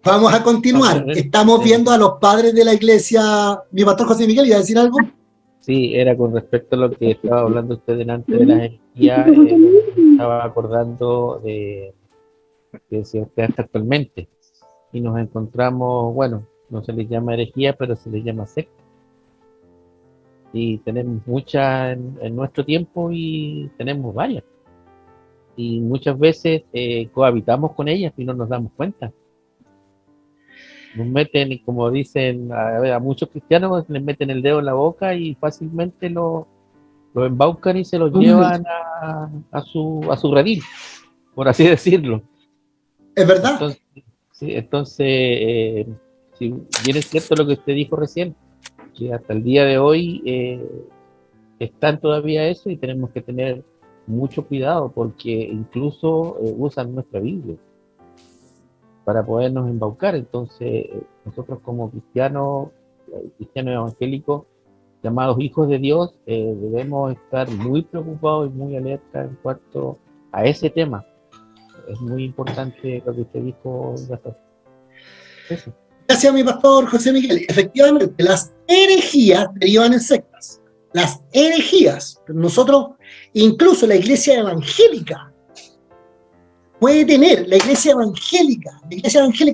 Speaker 1: Vamos a continuar. Estamos viendo a los padres de la iglesia. Mi pastor José Miguel, ¿iba a decir algo?
Speaker 2: Sí, era con respecto a lo que estaba hablando usted delante de las herejías, estaba acordando de que decía usted hasta actualmente, y nos encontramos, bueno, no se les llama herejía, pero se les llama secta, y tenemos muchas en nuestro tiempo y tenemos varias, y muchas veces cohabitamos con ellas y no nos damos cuenta. Nos meten, como dicen a muchos cristianos, les meten el dedo en la boca y fácilmente lo embaucan y se lo llevan a su redil, por así decirlo.
Speaker 1: ¿Es verdad?
Speaker 2: Entonces, si bien es cierto lo que usted dijo recién, que hasta el día de hoy están todavía eso y tenemos que tener mucho cuidado porque incluso usan nuestra Biblia para podernos embaucar. Entonces, nosotros como cristianos evangélicos, llamados hijos de Dios, debemos estar muy preocupados y muy alerta en cuanto a ese tema. Es muy importante lo que usted dijo, Gastón. Eso.
Speaker 1: Gracias, mi pastor José Miguel. Efectivamente, las herejías derivan en sectas. Las herejías. Nosotros, incluso la iglesia evangélica, puede tener la iglesia evangélica,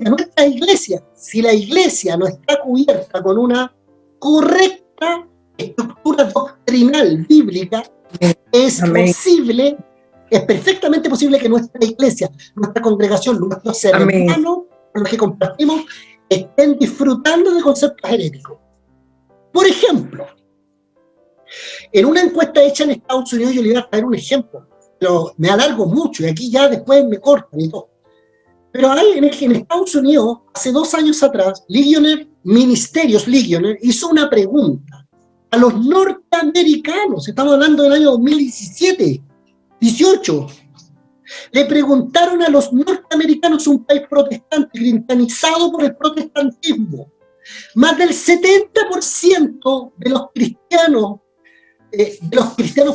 Speaker 1: nuestra iglesia, si la iglesia no está cubierta con una correcta estructura doctrinal bíblica, es posible, es perfectamente posible que nuestra iglesia, nuestra congregación, nuestros hermanos con los que compartimos, estén disfrutando de conceptos heréticos. Por ejemplo, en una encuesta hecha en Estados Unidos, yo le voy a traer un ejemplo, pero me alargo mucho y aquí ya después me cortan y todo. Pero hay en Estados Unidos, hace 2 años atrás, Ministerios Ligonier hizo una pregunta a los norteamericanos, estamos hablando del año 2017, 18. Le preguntaron a los norteamericanos, un país protestante, cristianizado por el protestantismo. Más del 70% de los cristianos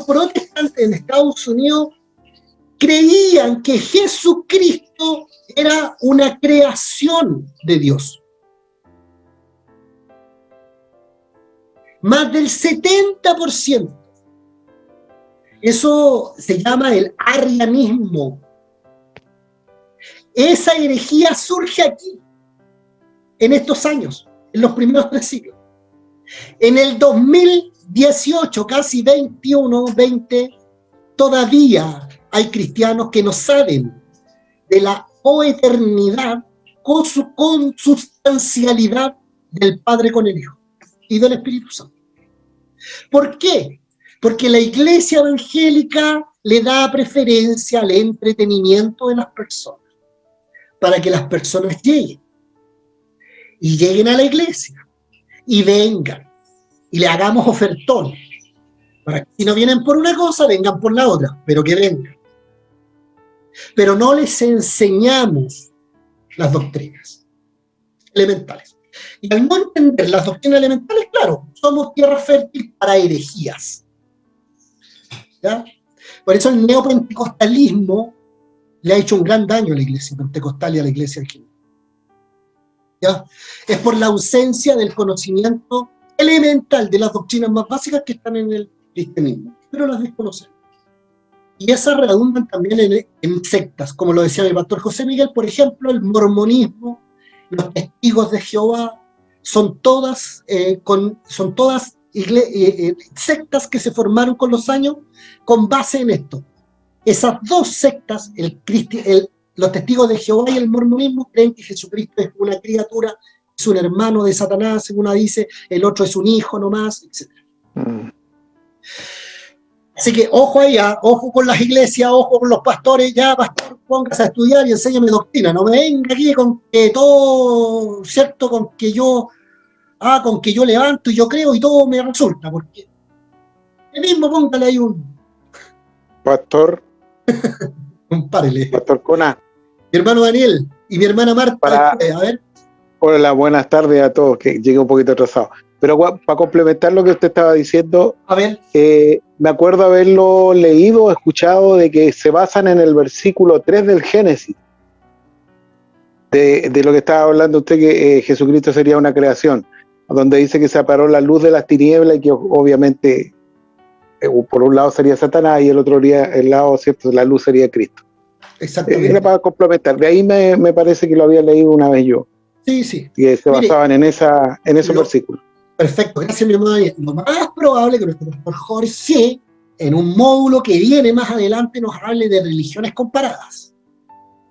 Speaker 1: protestantes en Estados Unidos creían que Jesucristo era una creación de Dios. Más del 70%. Eso se llama el arrianismo. Esa herejía surge aquí, en estos años, en los primeros 3 siglos. En el 2018, casi 21, 20, todavía hay cristianos que no saben de la coeternidad, con su consustancialidad del Padre con el Hijo y del Espíritu Santo. ¿Por qué? Porque la iglesia evangélica le da preferencia al entretenimiento de las personas, para que las personas lleguen a la iglesia y vengan y le hagamos ofertón, para que si no vienen por una cosa, vengan por la otra, pero que vengan. Pero no les enseñamos las doctrinas elementales. Y al no entender las doctrinas elementales, claro, somos tierra fértil para herejías. ¿Ya? Por eso el neopentecostalismo le ha hecho un gran daño a la iglesia pentecostal y a la iglesia en general. ¿Ya? Es por la ausencia del conocimiento elemental de las doctrinas más básicas que están en el cristianismo, pero las desconocemos. Y esas redundan también en sectas, como lo decía el pastor José Miguel, por ejemplo, el mormonismo, los testigos de Jehová, son todas sectas que se formaron con los años con base en esto. Esas 2 sectas, los testigos de Jehová y el mormonismo, creen que Jesucristo es una criatura, es un hermano de Satanás, según una dice, el otro es un hijo nomás, etc. Así que ojo ahí, ojo con las iglesias, ojo con los pastores, ya pastor, póngase a estudiar y enséñame doctrina, no me venga aquí con que todo, ¿cierto? Con que yo con que yo levanto y yo creo y todo me resulta, porque el mismo póngale ahí
Speaker 5: Pastor
Speaker 1: párele.
Speaker 5: Pastor Cona,
Speaker 1: Mi hermano Daniel y mi hermana Marta,
Speaker 5: Para-
Speaker 1: después, a ver.
Speaker 5: hola, buenas tardes a todos, que llegué un poquito atrasado. Pero para complementar lo que usted estaba diciendo,
Speaker 1: A ver,
Speaker 5: me acuerdo haberlo leído o escuchado de que se basan en el versículo 3 del Génesis, de lo que estaba hablando usted, que Jesucristo sería una creación, donde dice que separó la luz de las tinieblas y que obviamente por un lado sería Satanás y el otro el lado, ¿cierto?, la luz sería Cristo.
Speaker 1: exactamente.
Speaker 5: Era para complementar, de ahí me parece que lo había leído una vez yo,
Speaker 1: Sí.
Speaker 5: que se
Speaker 1: Mire,
Speaker 5: basaban en esos versículos.
Speaker 1: Perfecto, gracias mi hermano Daniel. Lo más probable es que nuestro pastor Jorge, en un módulo que viene más adelante, nos hable de religiones comparadas.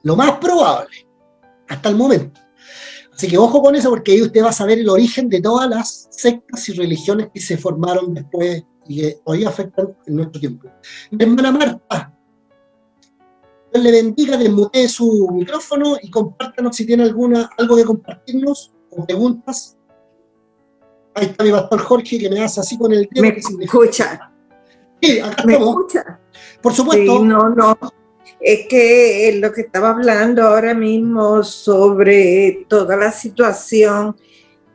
Speaker 1: Lo más probable, hasta el momento. Así que ojo con eso, porque ahí usted va a saber el origen de todas las sectas y religiones que se formaron después y que hoy afectan en nuestro tiempo. Mi hermana Marta, Dios le bendiga, desmutee su micrófono y compártanos si tiene algo que compartirnos o preguntas. Ahí está mi pastor Jorge, que me hace así con el dedo.
Speaker 3: ¿Me escucha?
Speaker 1: Sí, acá
Speaker 3: ¿Me
Speaker 1: estamos.
Speaker 3: escucha?
Speaker 1: Por supuesto.
Speaker 3: Sí, no. Es que lo que estaba hablando ahora mismo sobre toda la situación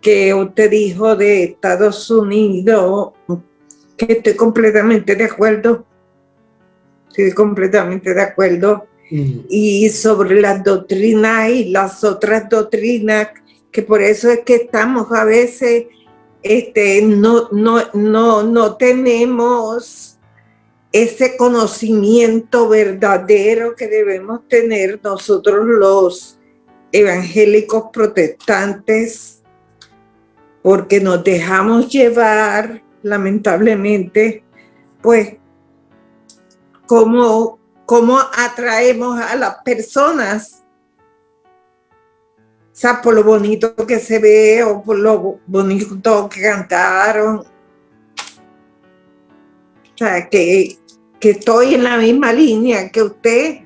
Speaker 3: que usted dijo de Estados Unidos, que estoy completamente de acuerdo. Y sobre las doctrinas y las otras doctrinas, que por eso es que estamos a veces, no tenemos ese conocimiento verdadero que debemos tener nosotros los evangélicos protestantes, porque nos dejamos llevar, lamentablemente, pues, cómo atraemos a las personas, o sea, por lo bonito que se ve o por lo bonito que cantaron. O sea, que estoy en la misma línea que usted.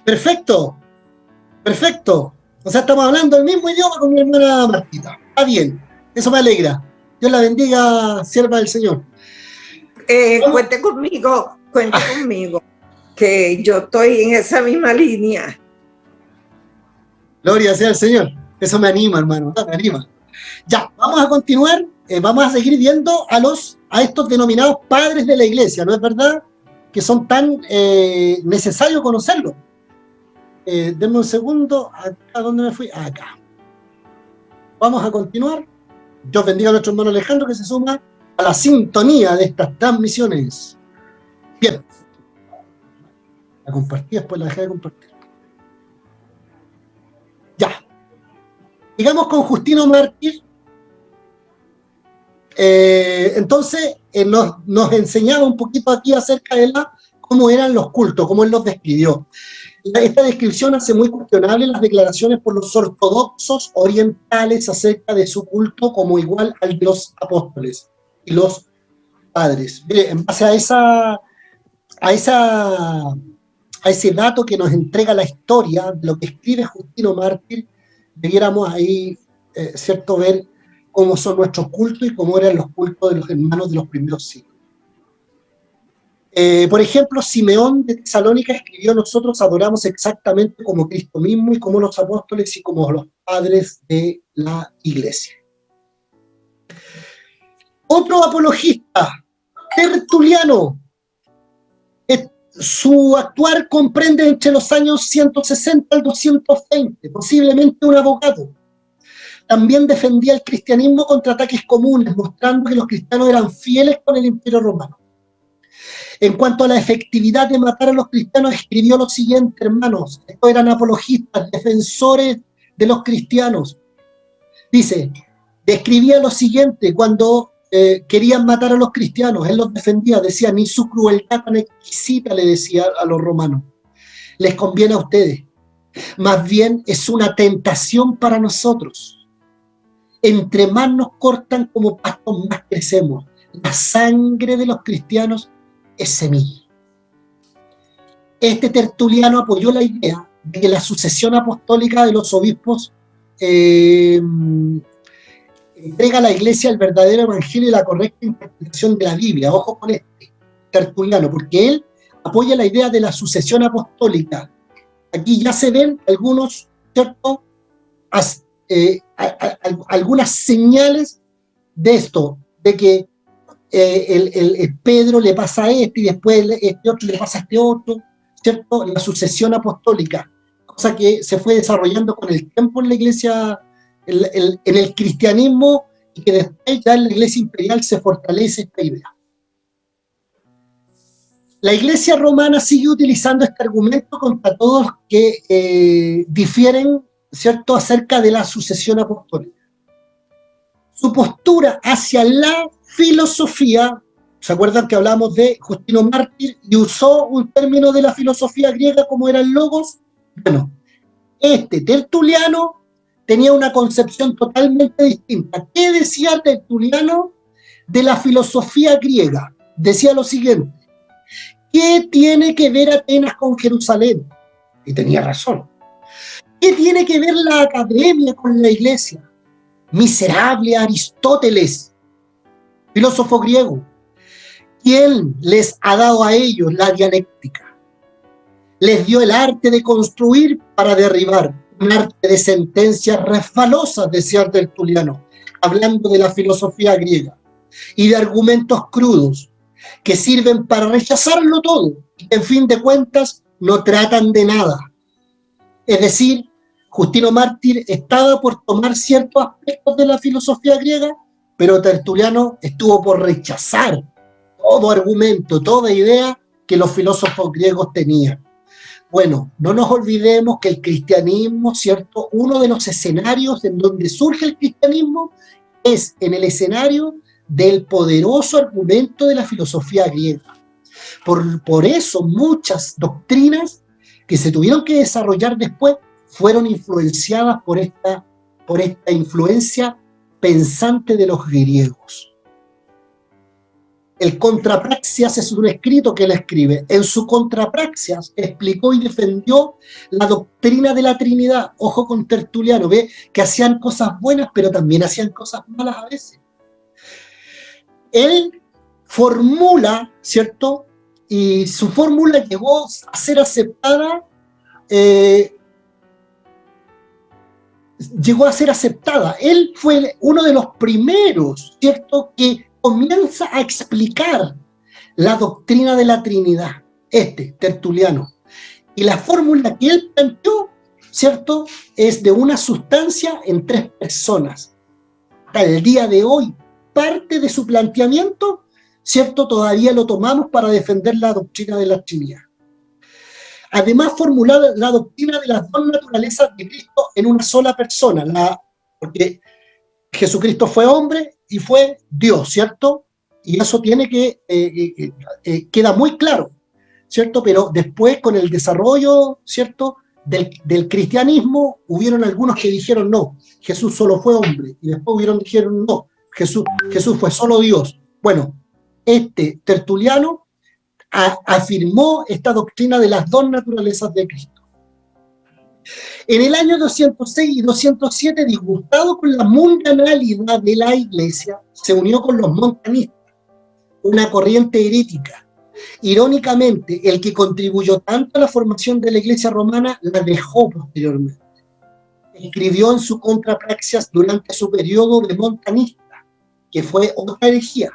Speaker 1: Perfecto. O sea, estamos hablando el mismo idioma con mi hermana Martita. Está bien, eso me alegra. Dios la bendiga, sierva del Señor.
Speaker 3: Cuente conmigo, que yo estoy en esa misma línea.
Speaker 1: Gloria sea al Señor. Eso me anima, hermano, me anima. Ya, vamos a continuar, vamos a seguir viendo a estos denominados padres de la iglesia, ¿no es verdad? Que son tan necesarios conocerlos. Denme un segundo, ¿a dónde me fui? Acá. Vamos a continuar. Dios bendiga a nuestro hermano Alejandro, que se suma a la sintonía de estas transmisiones. Bien. La compartí, después la dejé de compartir. Ya. Sigamos con Justino Mártir. Entonces, nos enseñaba un poquito aquí acerca de cómo eran los cultos, cómo él los describió. Esta descripción hace muy cuestionable las declaraciones por los ortodoxos orientales acerca de su culto como igual al de los apóstoles y los padres. Mire, en base a ese dato que nos entrega la historia de lo que escribe Justino Mártir, debiéramos ahí, ¿cierto?, ver cómo son nuestros cultos y cómo eran los cultos de los hermanos de los primeros siglos. Por ejemplo, Simeón de Tesalónica escribió: nosotros adoramos exactamente como Cristo mismo y como los apóstoles y como los padres de la iglesia. Otro apologista, Tertuliano, su actuar comprende entre los años 160 al 220, posiblemente un abogado. También defendía el cristianismo contra ataques comunes, mostrando que los cristianos eran fieles con el Imperio Romano. En cuanto a la efectividad de matar a los cristianos, escribió lo siguiente, hermanos. Estos eran apologistas, defensores de los cristianos. Dice, describía lo siguiente: cuando querían matar a los cristianos, él los defendía, decía, ni su crueldad tan exquisita, le decía a los romanos, les conviene a ustedes. Más bien es una tentación para nosotros. Entre más nos cortan como pastos, más crecemos. La sangre de los cristianos es semilla. Este Tertuliano apoyó la idea de que la sucesión apostólica de los obispos entrega a la Iglesia el verdadero evangelio y la correcta interpretación de la Biblia. Ojo con este, Tertuliano, porque él apoya la idea de la sucesión apostólica. Aquí ya se ven algunos, ¿cierto? Algunas señales de esto, de que el Pedro le pasa a este y después este otro le pasa a este otro, ¿cierto? La sucesión apostólica, cosa que se fue desarrollando con el tiempo en la iglesia, en el cristianismo, y que después ya en la iglesia imperial se fortalece esta idea. La iglesia romana sigue utilizando este argumento contra todos los que difieren, ¿cierto?, acerca de la sucesión apostólica. Su postura hacia la filosofía, ¿se acuerdan que hablamos de Justino Mártir y usó un término de la filosofía griega como era el logos? Bueno, este Tertuliano tenía una concepción totalmente distinta. ¿Qué decía Tertuliano de la filosofía griega? Decía lo siguiente: ¿qué tiene que ver Atenas con Jerusalén? Y tenía razón. ¿Qué tiene que ver la academia con la iglesia? Miserable Aristóteles, filósofo griego. ¿Quién les ha dado a ellos la dialéctica? Les dio el arte de construir para derribar, un arte de sentencias resbalosas, decía Tertuliano, hablando de la filosofía griega, y de argumentos crudos, que sirven para rechazarlo todo, y en fin de cuentas no tratan de nada. Es decir, Justino Mártir estaba por tomar ciertos aspectos de la filosofía griega, pero Tertuliano estuvo por rechazar todo argumento, toda idea que los filósofos griegos tenían. Bueno, no nos olvidemos que el cristianismo, ¿cierto? Uno de los escenarios en donde surge el cristianismo es en el escenario del poderoso argumento de la filosofía griega. Por eso muchas doctrinas que se tuvieron que desarrollar después fueron influenciadas por esta influencia pensante de los griegos. El Contrapraxias es un escrito que él escribe. En su Contrapraxias explicó y defendió la doctrina de la Trinidad. Ojo con Tertuliano, ve que hacían cosas buenas, pero también hacían cosas malas a veces. Él formula, ¿cierto? Y su fórmula llegó a ser aceptada, Él fue uno de los primeros, ¿cierto?, que comienza a explicar la doctrina de la Trinidad, Tertuliano. Y la fórmula que él planteó, ¿cierto?, es de una sustancia en 3 personas. Hasta el día de hoy, parte de su planteamiento, ¿cierto?, todavía lo tomamos para defender la doctrina de la Trinidad. Además, formular la doctrina de las 2 naturalezas de Cristo en una sola persona, porque Jesucristo fue hombre y fue Dios, ¿cierto? Y eso tiene que queda muy claro, ¿cierto? Pero después, con el desarrollo, ¿cierto?, del cristianismo, hubieron algunos que dijeron no, Jesús solo fue hombre, y después dijeron no, Jesús fue solo Dios. Bueno, Tertuliano afirmó esta doctrina de las 2 naturalezas de Cristo. En el año 206 y 207, disgustado con la mundanalidad de la iglesia, se unió con los montanistas, una corriente herética. Irónicamente, el que contribuyó tanto a la formación de la iglesia romana la dejó posteriormente. Escribió en su Contrapraxias durante su periodo de montanista, que fue otra herejía.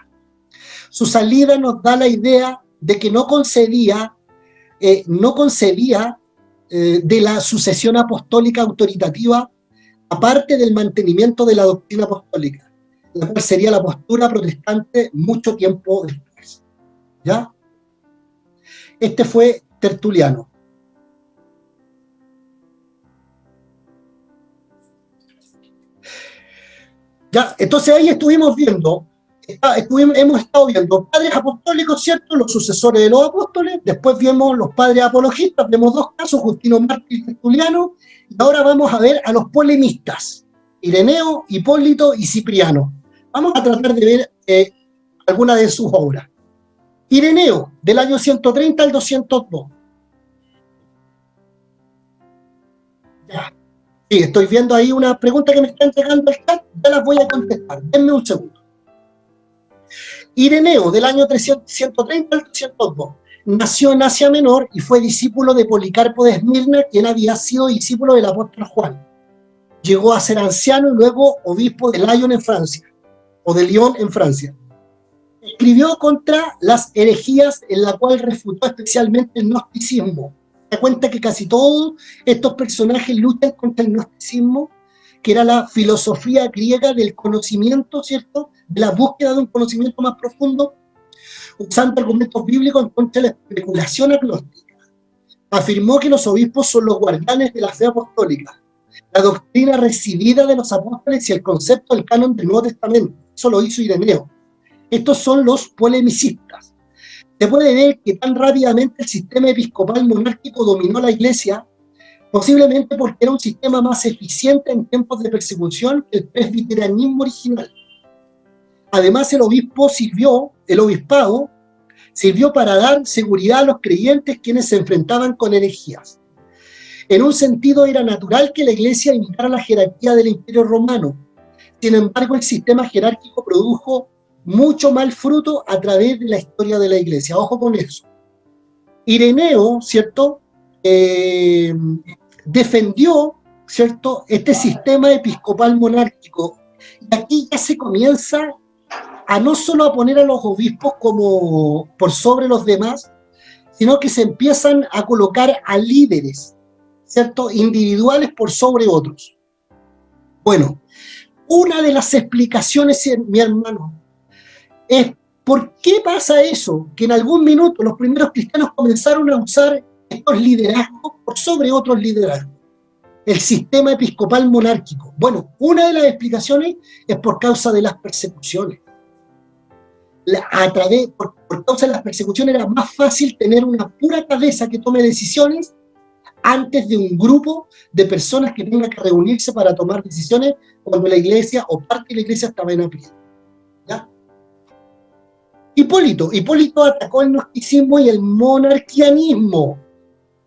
Speaker 1: Su salida nos da la idea de que no concebía de la sucesión apostólica autoritativa, aparte del mantenimiento de la doctrina apostólica, la cual sería la postura protestante mucho tiempo después. ¿Ya? Fue Tertuliano. Ya, entonces ahí estuvimos viendo, hemos estado viendo padres apostólicos, ¿cierto?, los sucesores de los apóstoles. Después vimos los padres apologistas, vemos 2 casos, Justino Mártir y Tertuliano, y ahora vamos a ver a los polemistas, Ireneo, Hipólito y Cipriano. Vamos a tratar de ver algunas de sus obras. Ireneo, del año 130 al 202. Ya. Sí, estoy viendo ahí una pregunta que me está entregando el chat, ya las voy a contestar. Denme un segundo. Ireneo, del año 330 al 302, nació en Asia Menor y fue discípulo de Policarpo de Esmirna, quien había sido discípulo del apóstol Juan. Llegó a ser anciano y luego obispo de Lyon en Francia, o de Lyon en Francia. Escribió contra las herejías, en la cual refutó especialmente el gnosticismo. Se da cuenta que casi todos estos personajes luchan contra el gnosticismo, que era la filosofía griega del conocimiento, ¿cierto? De la búsqueda de un conocimiento más profundo, usando argumentos bíblicos en contra de la especulación agnóstica. Afirmó que los obispos son los guardianes de la fe apostólica, la doctrina recibida de los apóstoles y el concepto del canon del Nuevo Testamento. Eso lo hizo Ireneo. Estos son los polemicistas. Se puede ver que tan rápidamente el sistema episcopal monárquico dominó la Iglesia, posiblemente porque era un sistema más eficiente en tiempos de persecución que el presbiterianismo original. Además, el obispado sirvió para dar seguridad a los creyentes quienes se enfrentaban con herejías. En un sentido, era natural que la Iglesia imitara la jerarquía del Imperio Romano. Sin embargo, el sistema jerárquico produjo mucho mal fruto a través de la historia de la Iglesia. Ojo con eso. Ireneo, ¿cierto?, defendió, ¿cierto?, este sistema episcopal monárquico. Y aquí ya se comienza a no solo a poner a los obispos como por sobre los demás, sino que se empiezan a colocar a líderes, ¿cierto?, individuales por sobre otros. Bueno, una de las explicaciones, mi hermano, es por qué pasa eso, que en algún minuto los primeros cristianos comenzaron a usar estos liderazgos por sobre otros liderazgos. El sistema episcopal monárquico. Bueno, una de las explicaciones es por causa de las persecuciones. Por causa de las persecuciones era más fácil tener una pura cabeza que tome decisiones antes de un grupo de personas que tengan que reunirse para tomar decisiones cuando la iglesia o parte de la iglesia estaba en aprieto. ¿Ya? Hipólito atacó el gnosticismo y el monarquianismo.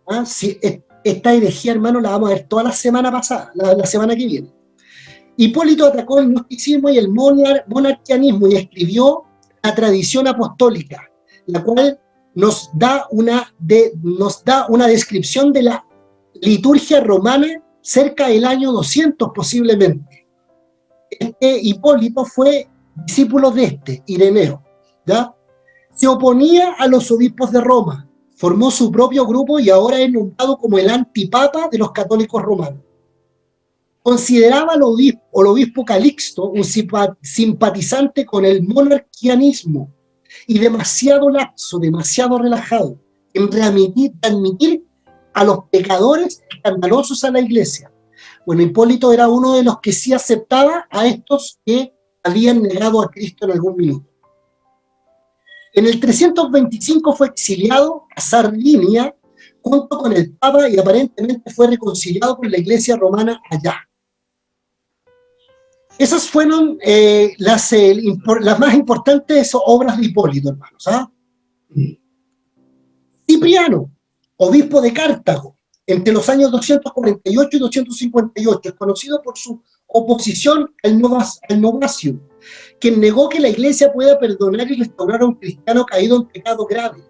Speaker 1: ¿Ah? Sí, esta herejía, hermano, la vamos a ver toda la semana pasada, la semana que viene. Hipólito atacó el gnosticismo y el monarquianismo y escribió la tradición apostólica, la cual nos da una descripción de la liturgia romana cerca del año 200 posiblemente. Hipólito fue discípulo de Ireneo, ¿ya? Se oponía a los obispos de Roma, formó su propio grupo y ahora es nombrado como el antipapa de los católicos romanos. Consideraba al obispo Calixto un simpatizante con el monarquianismo y demasiado laxo, demasiado relajado en readmitir a los pecadores escandalosos a la iglesia. Bueno, Hipólito era uno de los que sí aceptaba a estos que habían negado a Cristo en algún minuto. En el 325 fue exiliado a Sardinia junto con el Papa y aparentemente fue reconciliado con la iglesia romana allá. Esas fueron las más importantes obras de Hipólito, hermanos. ¿Ah? Cipriano, obispo de Cartago, entre los años 248 y 258, es conocido por su oposición al novacio, quien negó que la iglesia pueda perdonar y restaurar a un cristiano caído en pecado grave.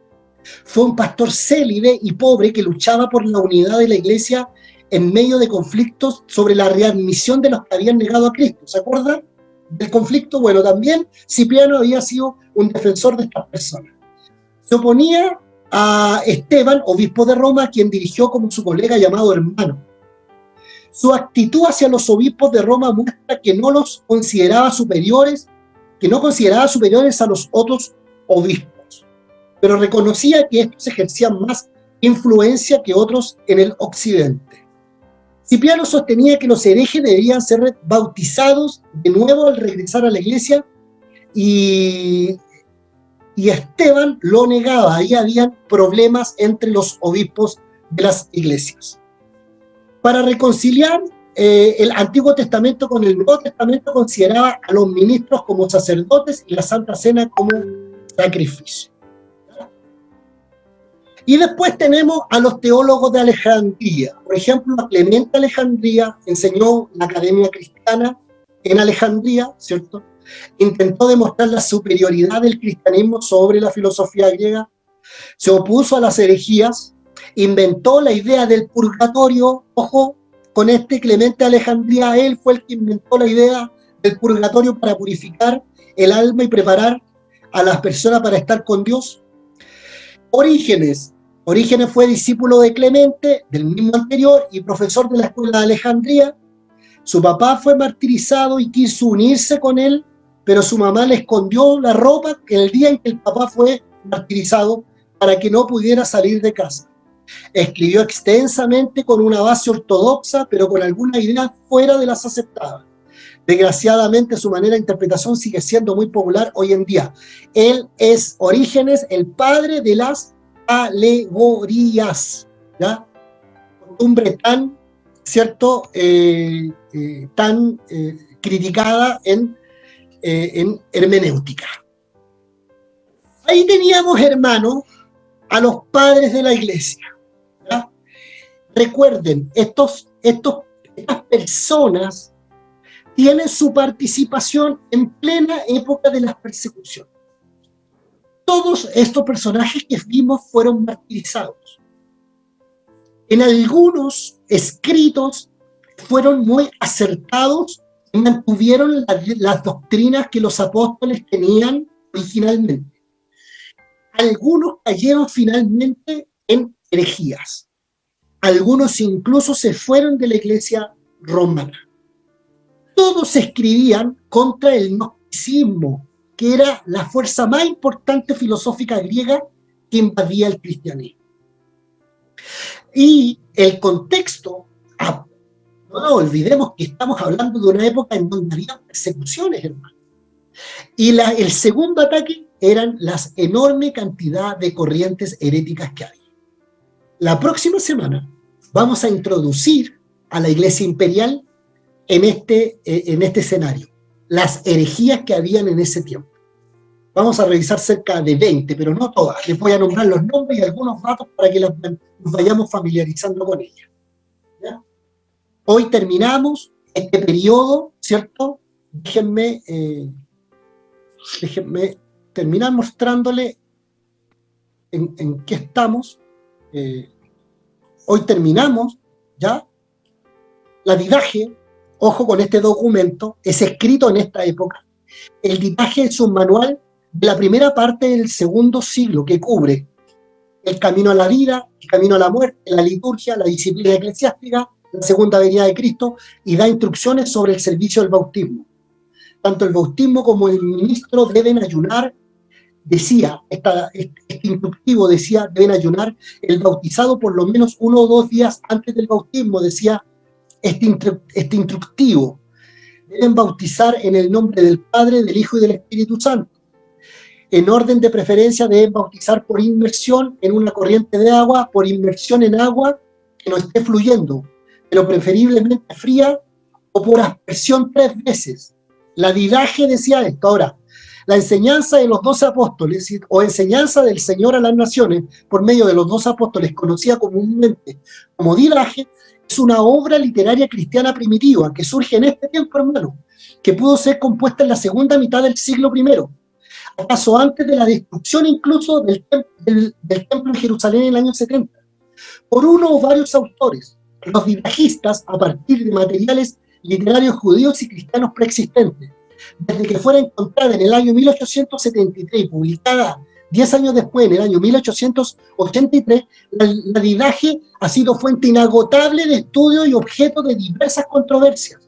Speaker 1: Fue un pastor célibe y pobre que luchaba por la unidad de la iglesia en medio de conflictos sobre la readmisión de los que habían negado a Cristo. ¿Se acuerdan del conflicto? Bueno, también Cipriano había sido un defensor de estas personas. Se oponía a Esteban, obispo de Roma, a quien dirigió como su colega llamado hermano. Su actitud hacia los obispos de Roma muestra que no consideraba superiores a los otros obispos, pero reconocía que estos ejercían más influencia que otros en el occidente. Cipriano sostenía que los herejes deberían ser bautizados de nuevo al regresar a la iglesia y Esteban lo negaba. Ahí habían problemas entre los obispos de las iglesias. Para reconciliar el Antiguo Testamento con el Nuevo Testamento, consideraba a los ministros como sacerdotes y la Santa Cena como sacrificio. Y después tenemos a los teólogos de Alejandría. Por ejemplo, Clemente de Alejandría enseñó la Academia Cristiana en Alejandría, ¿cierto? Intentó demostrar la superioridad del cristianismo sobre la filosofía griega, se opuso a las herejías, inventó la idea del purgatorio. Ojo, con este Clemente de Alejandría, él fue el que inventó la idea del purgatorio para purificar el alma y preparar a las personas para estar con Dios. Orígenes fue discípulo de Clemente, del mismo anterior, y profesor de la escuela de Alejandría. Su papá fue martirizado y quiso unirse con él, pero su mamá le escondió la ropa el día en que el papá fue martirizado para que no pudiera salir de casa. Escribió extensamente con una base ortodoxa, pero con algunas ideas fuera de las aceptadas. Desgraciadamente, su manera de interpretación sigue siendo muy popular hoy en día. Él es Orígenes, el padre de las alegorías, ¿ya? Costumbre tan, ¿cierto?, tan criticada en hermenéutica. Ahí teníamos, hermanos, a los padres de la iglesia, ¿ya? Recuerden, estas personas tienen su participación en plena época de las persecuciones. Todos estos personajes que vimos fueron martirizados. En algunos escritos fueron muy acertados y mantuvieron las doctrinas que los apóstoles tenían originalmente. Algunos cayeron finalmente en herejías. Algunos incluso se fueron de la iglesia romana. Todos escribían contra el gnosticismo, que era la fuerza más importante filosófica griega que invadía el cristianismo. Y el contexto, no nos olvidemos que estamos hablando de una época en donde había persecuciones, hermano. Y el segundo ataque eran las enorme cantidad de corrientes heréticas que había. La próxima semana vamos a introducir a la Iglesia Imperial en este escenario, las herejías que habían en ese tiempo. Vamos a revisar cerca de 20, pero no todas. Les voy a nombrar los nombres y algunos datos para que nos vayamos familiarizando con ellas. ¿Ya? Hoy terminamos este periodo, ¿cierto? Déjenme terminar mostrándole en qué estamos. Hoy terminamos, ¿ya? La Didaje. Ojo con este documento, es escrito en esta época. El Didaje es un manual de la primera parte del segundo siglo que cubre el camino a la vida, el camino a la muerte, la liturgia, la disciplina eclesiástica, la segunda venida de Cristo, y da instrucciones sobre el servicio del bautismo. Tanto el bautismo como el ministro deben ayunar, decía, este instructivo decía, deben ayunar el bautizado por lo menos 1 o 2 días antes del bautismo, decía este instructivo. Deben bautizar en el nombre del Padre, del Hijo y del Espíritu Santo. En orden de preferencia deben bautizar por inmersión en una corriente de agua, por inmersión en agua que no esté fluyendo, pero preferiblemente fría, o por aspersión 3 veces. La Didaje decía esto. Ahora, la enseñanza de los 12 apóstoles, o enseñanza del Señor a las naciones, por medio de los 12 apóstoles, conocida comúnmente como Didaje, es una obra literaria cristiana primitiva que surge en este tiempo, hermano, que pudo ser compuesta en la segunda mitad del siglo I, acaso antes de la destrucción incluso del templo en Jerusalén en el año 70, por uno o varios autores, los didajistas, a partir de materiales literarios judíos y cristianos preexistentes. Desde que fuera encontrada en el año 1873 y publicada 10 años después, en el año 1883, la Didaje ha sido fuente inagotable de estudio y objeto de diversas controversias.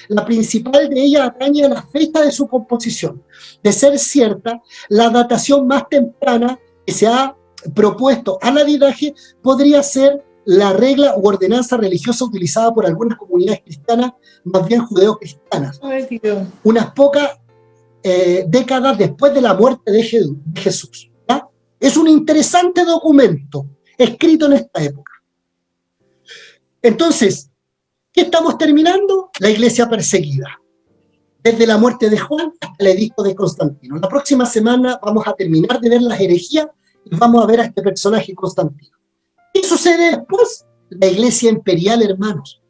Speaker 1: La principal de ellas atañe a la fecha de su composición. De ser cierta, la datación más temprana que se ha propuesto a la Didaje podría ser la regla u ordenanza religiosa utilizada por algunas comunidades cristianas, más bien judeo-cristianas, unas pocas décadas después de la muerte de Jesús. ¿Ya? Es un interesante documento escrito en esta época. Entonces, ¿qué estamos terminando? La iglesia perseguida, desde la muerte de Juan hasta el edicto de Constantino. La próxima semana vamos a terminar de ver las herejías y vamos a ver a este personaje Constantino. ¿Qué sucede después? La Iglesia imperial, hermanos.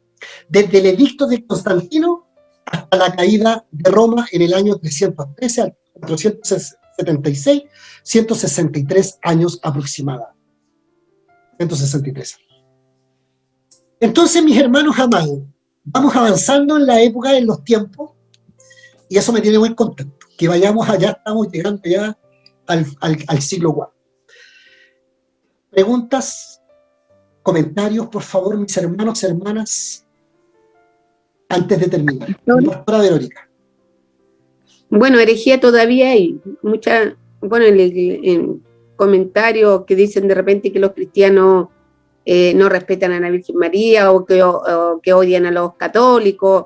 Speaker 1: Desde el edicto de Constantino hasta la caída de Roma en el año 313 al 476, 163 años aproximadamente. 163 años. Entonces, mis hermanos amados, vamos avanzando en la época, en los tiempos, y eso me tiene muy contento, que vayamos allá, estamos llegando ya al siglo IV. Preguntas, comentarios, por favor, mis hermanos, hermanas, antes de terminar. Doctora Verónica.
Speaker 6: Bueno, herejía todavía hay mucha, bueno, en comentarios que dicen de repente que los cristianos no respetan a la Virgen María o que odian a los católicos.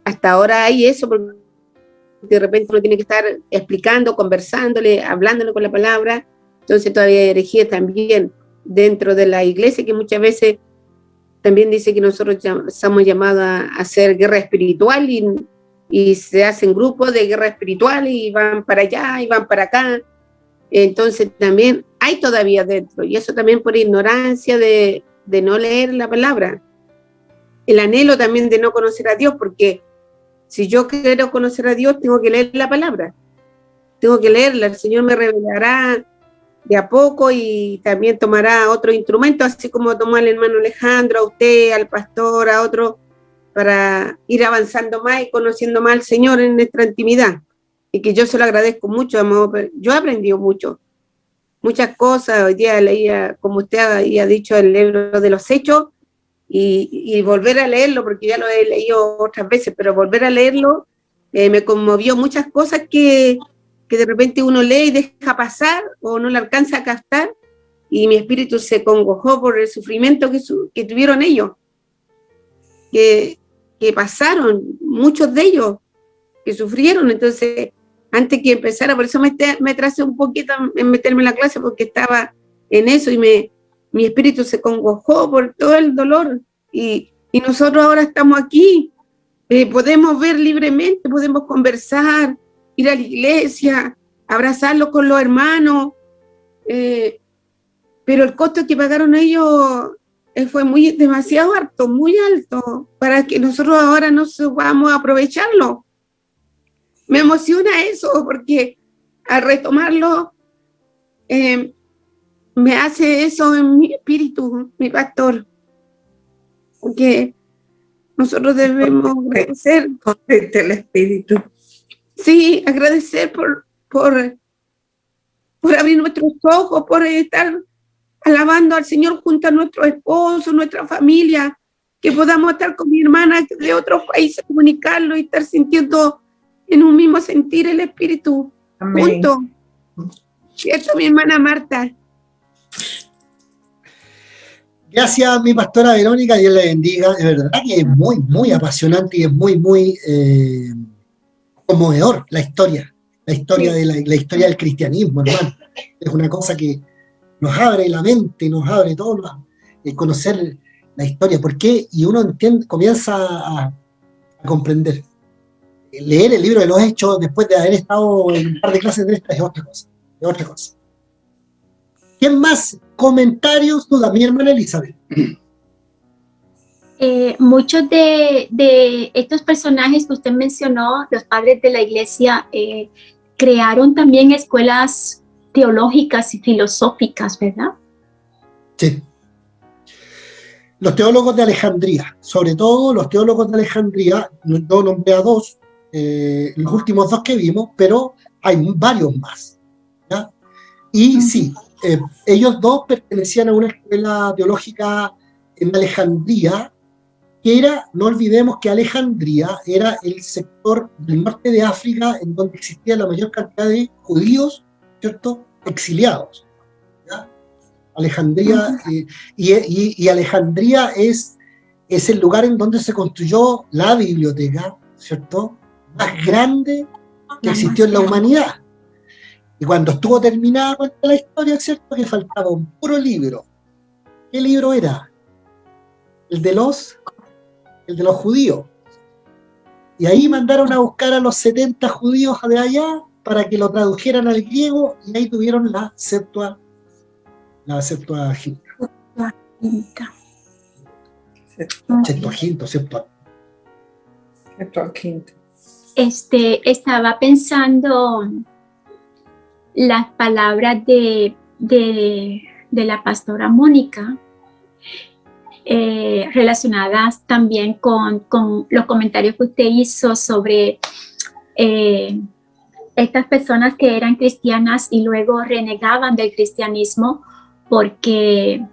Speaker 6: Hasta ahora hay eso, porque de repente uno tiene que estar explicando, conversándole, hablándole con la palabra. Entonces todavía hay herejía también dentro de la iglesia, que muchas veces también dice que nosotros estamos llamados a hacer guerra espiritual y se hacen grupos de guerra espiritual y van para allá y van para acá. Entonces también hay todavía dentro, y eso también por ignorancia de no leer la palabra. El anhelo también de no conocer a Dios, porque si yo quiero conocer a Dios, tengo que leer la palabra. Tengo que leerla, el Señor me revelará de a poco y también tomará otro instrumento, así como tomó al hermano Alejandro, a usted, al pastor, a otro, para ir avanzando más y conociendo más al Señor en nuestra intimidad. Y que yo se lo agradezco mucho, yo he aprendido mucho, muchas cosas. Hoy día leía, como usted había dicho, el libro de los Hechos, y volver a leerlo, porque ya lo he leído otras veces, pero volver a leerlo me conmovió muchas cosas que de repente uno lee y deja pasar o no le alcanza a captar, y mi espíritu se congojó por el sufrimiento que tuvieron ellos, que pasaron, muchos de ellos que sufrieron. Entonces, antes que empezara, por eso me tracé un poquito en meterme en la clase, porque estaba en eso y mi espíritu se congojó por todo el dolor, y nosotros ahora estamos aquí, podemos ver libremente, podemos conversar, ir a la iglesia, abrazarlos con los hermanos, pero el costo que pagaron ellos fue demasiado alto, muy alto, para que nosotros ahora no vamos a aprovecharlo. Me emociona eso, porque al retomarlo, me hace eso en mi espíritu, mi pastor, porque nosotros debemos agradecer.
Speaker 3: Contente el espíritu.
Speaker 6: Sí, agradecer por abrir nuestros ojos, por estar alabando al Señor junto a nuestros esposos, nuestra familia, que podamos estar con mi hermana de otros países, comunicarlo y estar sintiendo en un mismo sentir el espíritu. Amén. Juntos. ¿Cierto, mi hermana Marta?
Speaker 1: Gracias, mi pastora Verónica, Dios la bendiga. De verdad que es muy, muy apasionante y es muy, muy conmovedor la historia sí. De la historia del cristianismo, hermano. Es una cosa que nos abre la mente, nos abre todo, conocer la historia. ¿Por qué? Y uno comienza a comprender. Leer el libro de los Hechos después de haber estado en un par de clases de estas es otra cosa. Es otra cosa. ¿Quién más? Comentarios, dudas. Mi hermana Elizabeth.
Speaker 7: Muchos de estos personajes que usted mencionó, los padres de la iglesia, crearon también escuelas teológicas y filosóficas, ¿verdad?
Speaker 1: Sí. Los teólogos de Alejandría, sobre todo los teólogos de Alejandría, yo nombré a dos, los últimos dos que vimos, pero hay varios más, ¿ya? Y sí, ellos dos pertenecían a una escuela teológica en Alejandría, que era, no olvidemos que Alejandría era el sector del norte de África en donde existía la mayor cantidad de judíos, ¿cierto?, exiliados, ¿ya? Alejandría, y Alejandría es el lugar en donde se construyó la biblioteca, ¿cierto?, más grande que existió en la humanidad. Y cuando estuvo terminada la historia, ¿cierto?, que faltaba un puro libro. ¿Qué libro era? El de los judíos. Y ahí mandaron a buscar a los 70 judíos de allá, para que lo tradujeran al griego y ahí tuvieron la Septuaginta. Septuaginta.
Speaker 7: Estaba pensando las palabras de la pastora Mónica, relacionadas también con los comentarios que usted hizo sobre estas personas que eran cristianas y luego renegaban del cristianismo porque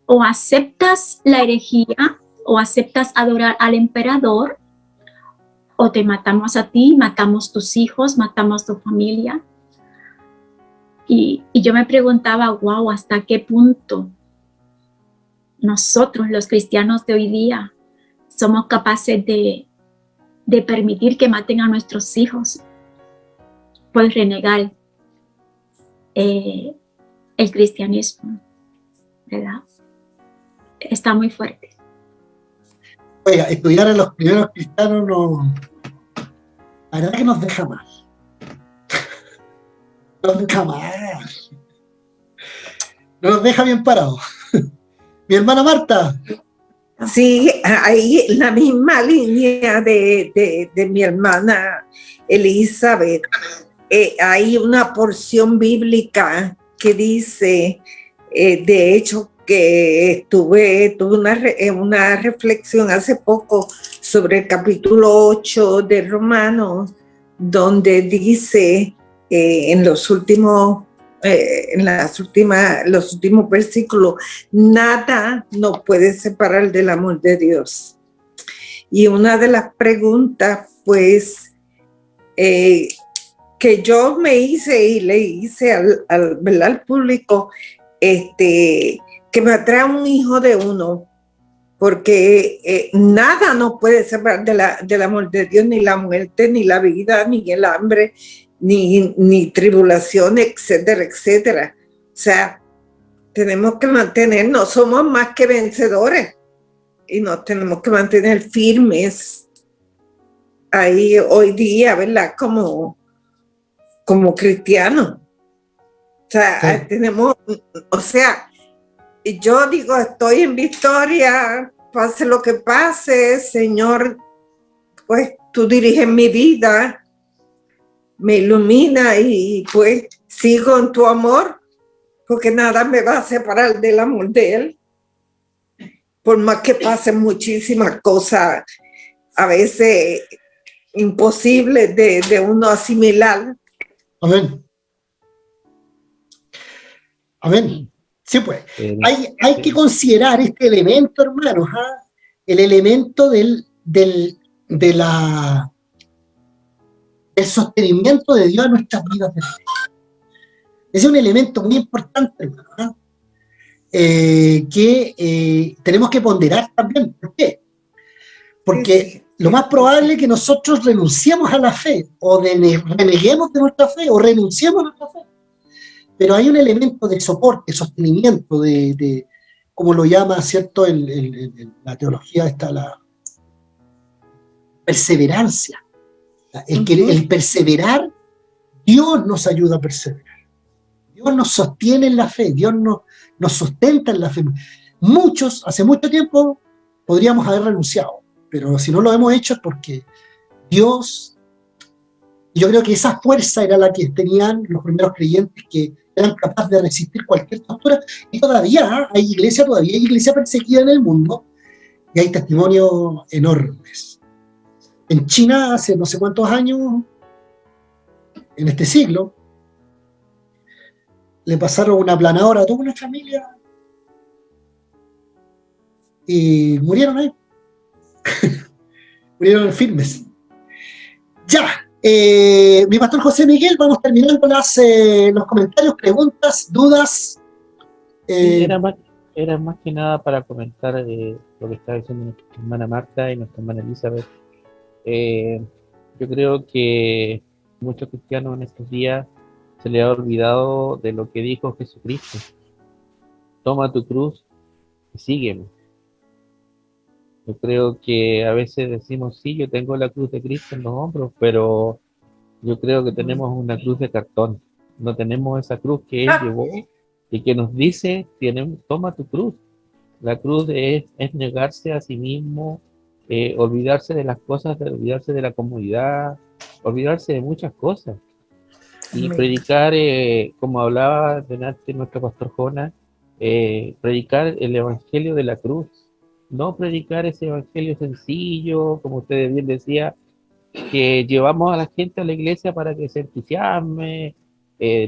Speaker 7: o aceptas la herejía o aceptas adorar al emperador, o te matamos a ti, matamos tus hijos, matamos tu familia. Y yo me preguntaba, wow, ¿hasta qué punto nosotros, los cristianos de hoy día, somos capaces de permitir que maten a nuestros hijos por renegar el cristianismo? ¿Verdad? Está muy fuerte.
Speaker 1: Oiga, estudiar a los primeros cristianos la verdad que nos deja mal. Nos deja mal. No nos deja bien parados. Mi hermana Marta.
Speaker 3: Sí, ahí la misma línea de mi hermana Elizabeth. Hay una porción bíblica que dice, de hecho, que tuve una reflexión hace poco sobre el capítulo 8 de Romanos, donde dice en los últimos versículos, nada nos puede separar del amor de Dios. Y una de las preguntas, pues, que yo me hice y le hice al público, que me atrae un hijo de uno, porque nada nos puede separar del amor de Dios, ni la muerte, ni la vida, ni el hambre, ni tribulación, etcétera, etcétera. O sea, tenemos que mantenernos, somos más que vencedores y nos tenemos que mantener firmes ahí hoy día, ¿verdad? Como cristianos. O sea, sí. Tenemos, o sea, yo digo, estoy en victoria, pase lo que pase, Señor, pues tú diriges mi vida, me ilumina y pues sigo en tu amor, porque nada me va a separar del amor de Él. Por más que pasen muchísimas cosas, a veces imposibles de uno asimilar.
Speaker 1: Amén. Amén. Sí, pues. Hay que considerar este elemento, hermanos, el elemento del sostenimiento de Dios en nuestras vidas de fe. Ese es un elemento muy importante, hermano, que tenemos que ponderar también. ¿Por qué? Porque lo más probable es que nosotros renunciemos a la fe, o reneguemos de nuestra fe, o renunciemos a nuestra fe. Pero hay un elemento de soporte, sostenimiento, de como lo llama, ¿cierto? En la teología está la perseverancia. El perseverar, Dios nos ayuda a perseverar. Dios nos sostiene en la fe, Dios nos sustenta en la fe. Muchos, hace mucho tiempo, podríamos haber renunciado, pero si no lo hemos hecho es porque Dios, yo creo que esa fuerza era la que tenían los primeros creyentes, que eran capaces de resistir cualquier tortura, y todavía hay iglesia perseguida en el mundo, y hay testimonios enormes. En China, hace no sé cuántos años, en este siglo, le pasaron una aplanadora a toda una familia y murieron ahí. Murieron firmes. Ya, mi pastor José Miguel, vamos terminando los comentarios, preguntas, dudas.
Speaker 2: Era más que nada para comentar lo que está diciendo nuestra hermana Marta y nuestra hermana Elizabeth. Yo creo que muchos cristianos en estos días se les ha olvidado de lo que dijo Jesucristo: toma tu cruz y sígueme. Yo creo que a veces decimos, sí, yo tengo la cruz de Cristo en los hombros, pero yo creo que tenemos una cruz de cartón. No tenemos esa cruz que Él llevó y que nos dice, toma tu cruz. La cruz es negarse a sí mismo, olvidarse de las cosas, olvidarse de la comodidad, olvidarse de muchas cosas. Y predicar, como hablaba delante nuestro pastor Jonas, predicar el evangelio de la cruz, no predicar ese evangelio sencillo, como usted bien decía, que llevamos a la gente a la iglesia para que se entusiasme,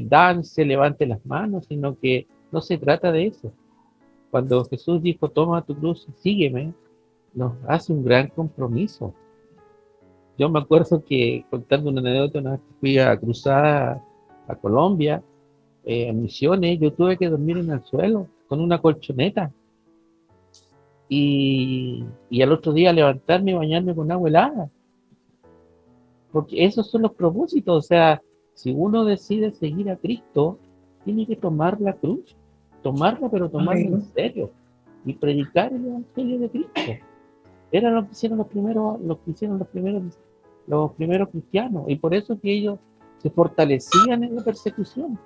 Speaker 2: dance, levante las manos, sino que no se trata de eso. Cuando Jesús dijo, toma tu cruz y sígueme, nos hace un gran compromiso. Yo me acuerdo que, contando una anécdota, una vez que fui a cruzar a Colombia, en Misiones, yo tuve que dormir en el suelo con una colchoneta y al otro día levantarme y bañarme con agua helada. Porque esos son los propósitos. O sea, si uno decide seguir a Cristo, tiene que tomar la cruz, tomarla, pero tomarla en serio y predicar el evangelio de Cristo. Era lo que hicieron los primeros cristianos, y por eso que ellos se fortalecían en la persecución.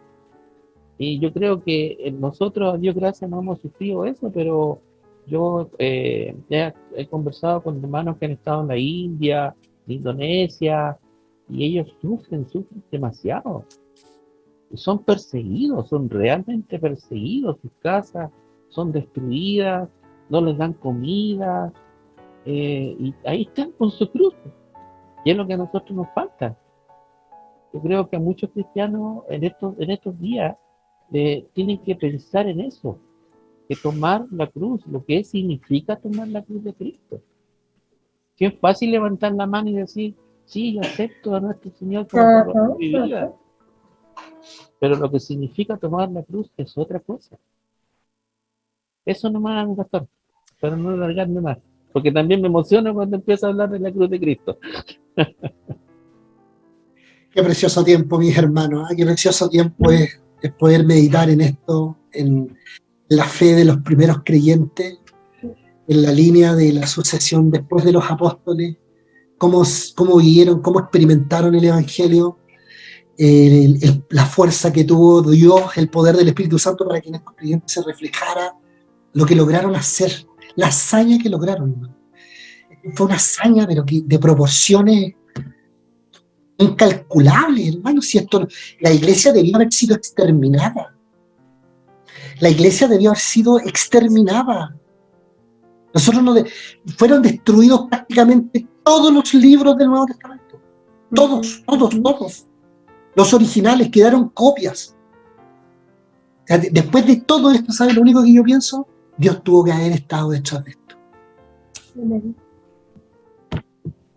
Speaker 2: Y yo creo que nosotros, a Dios gracias, no hemos sufrido eso, pero yo ya he conversado con hermanos que han estado en la India, en Indonesia, y ellos sufren demasiado. Y son perseguidos, son realmente perseguidos, sus casas son destruidas, no les dan comida, y ahí están con su cruz. Y es lo que a nosotros nos falta. Yo creo que a muchos cristianos en estos días tienen que pensar en eso, que tomar la cruz, lo que significa tomar la cruz de Cristo. Que es fácil levantar la mano y decir, sí, yo acepto a nuestro Señor como Salvador de mi vida. Pero lo que significa tomar la cruz es otra cosa. Eso nomás, pastor, para no alargarme más, porque también me emociono cuando empiezo a hablar de la cruz de Cristo.
Speaker 1: Qué precioso tiempo, mis hermanos. Qué precioso tiempo es poder meditar en esto, en la fe de los primeros creyentes, en la línea de la sucesión después de los apóstoles, cómo vivieron, cómo experimentaron el Evangelio, la fuerza que tuvo Dios, el poder del Espíritu Santo para que en estos creyentes se reflejara lo que lograron hacer, la hazaña que lograron, hermano. Fue una hazaña, pero de proporciones incalculables, hermano. Si la iglesia debió haber sido exterminada. La iglesia debió haber sido exterminada. Fueron destruidos prácticamente todos los libros del Nuevo Testamento. Todos. Los originales, quedaron copias. O sea, después de todo esto, ¿sabes lo único que yo pienso? Dios tuvo que haber estado detrás de esto. Amén.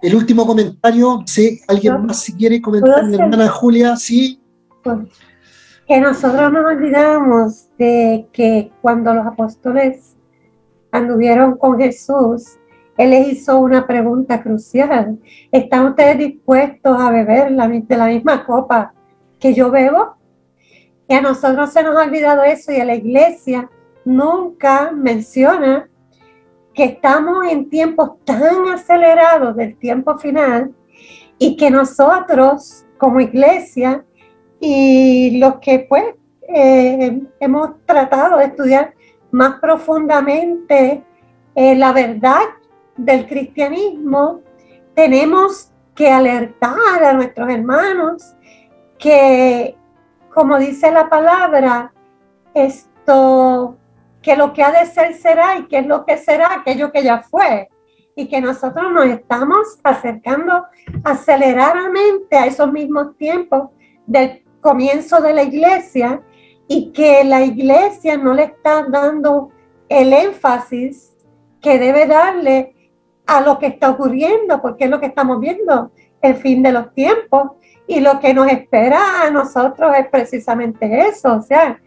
Speaker 1: El último comentario, si alguien más si quiere comentar, mi hermana Julia, sí.
Speaker 8: Que nosotros nos olvidamos de que cuando los apóstoles anduvieron con Jesús, Él les hizo una pregunta crucial. ¿Están ustedes dispuestos a beber de la misma copa que yo bebo? Y a nosotros se nos ha olvidado eso, y a la iglesia nunca menciona que estamos en tiempos tan acelerados del tiempo final, y que nosotros como iglesia y los que pues hemos tratado de estudiar más profundamente la verdad del cristianismo, tenemos que alertar a nuestros hermanos que, como dice la palabra, que lo que ha de ser será, y que es lo que será aquello que ya fue, y que nosotros nos estamos acercando aceleradamente a esos mismos tiempos del comienzo de la iglesia, y que la iglesia no le está dando el énfasis que debe darle a lo que está ocurriendo, porque es lo que estamos viendo, el fin de los tiempos, y lo que nos espera a nosotros es precisamente eso. O sea,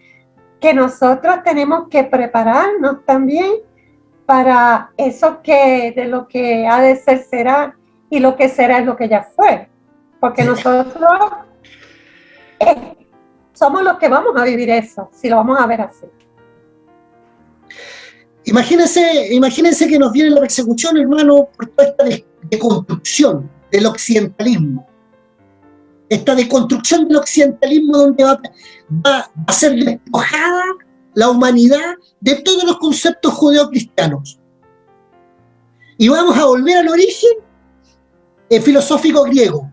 Speaker 8: que nosotros tenemos que prepararnos también para eso, que de lo que ha de ser será, y lo que será es lo que ya fue, porque nosotros somos los que vamos a vivir eso, si lo vamos a ver así.
Speaker 1: Imagínense que nos viene la persecución, hermano, por toda esta deconstrucción del occidentalismo. Esta deconstrucción del occidentalismo donde va a ser despojada la humanidad de todos los conceptos judeocristianos. Y vamos a volver al origen filosófico griego.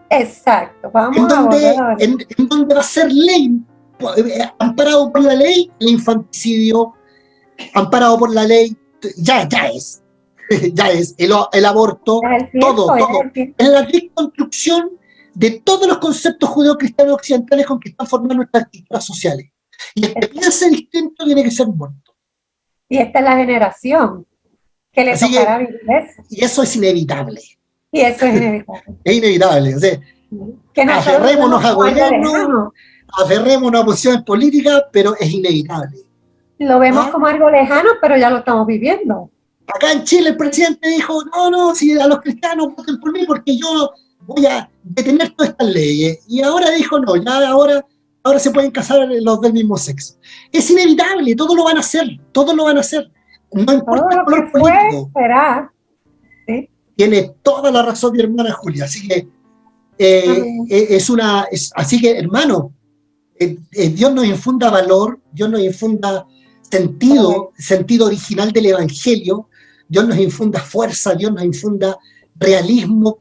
Speaker 8: Exacto, vamos
Speaker 1: en donde va a ser ley, amparado por la ley, el infanticidio, amparado por la ley, ya es el aborto, todo. Es la reconstrucción de todos los conceptos judeocristianos occidentales con que están formando nuestras estructuras sociales. Y el que piense distinto tiene que ser muerto.
Speaker 8: Y esta es la generación que le tocará vivir eso.
Speaker 1: Y eso es inevitable.
Speaker 8: Y eso es inevitable.
Speaker 1: Es inevitable. O sea,
Speaker 8: que
Speaker 1: aferrémonos a gobierno, aferrémonos a posiciones políticas, pero es inevitable.
Speaker 8: Lo vemos como algo lejano, pero ya lo estamos viviendo.
Speaker 1: Acá en Chile el presidente dijo, no, si a los cristianos voten por mí porque yo voy a detener todas estas leyes. Y ahora dijo, no, ya ahora se pueden casar los del mismo sexo. Es inevitable, todo lo van a hacer. No importa el color político.
Speaker 8: Será. ¿Sí?
Speaker 1: Tiene toda la razón mi hermana Julia. Así que, así que hermano, Dios nos infunda valor, Dios nos infunda sentido original del Evangelio, Dios nos infunda fuerza, Dios nos infunda realismo,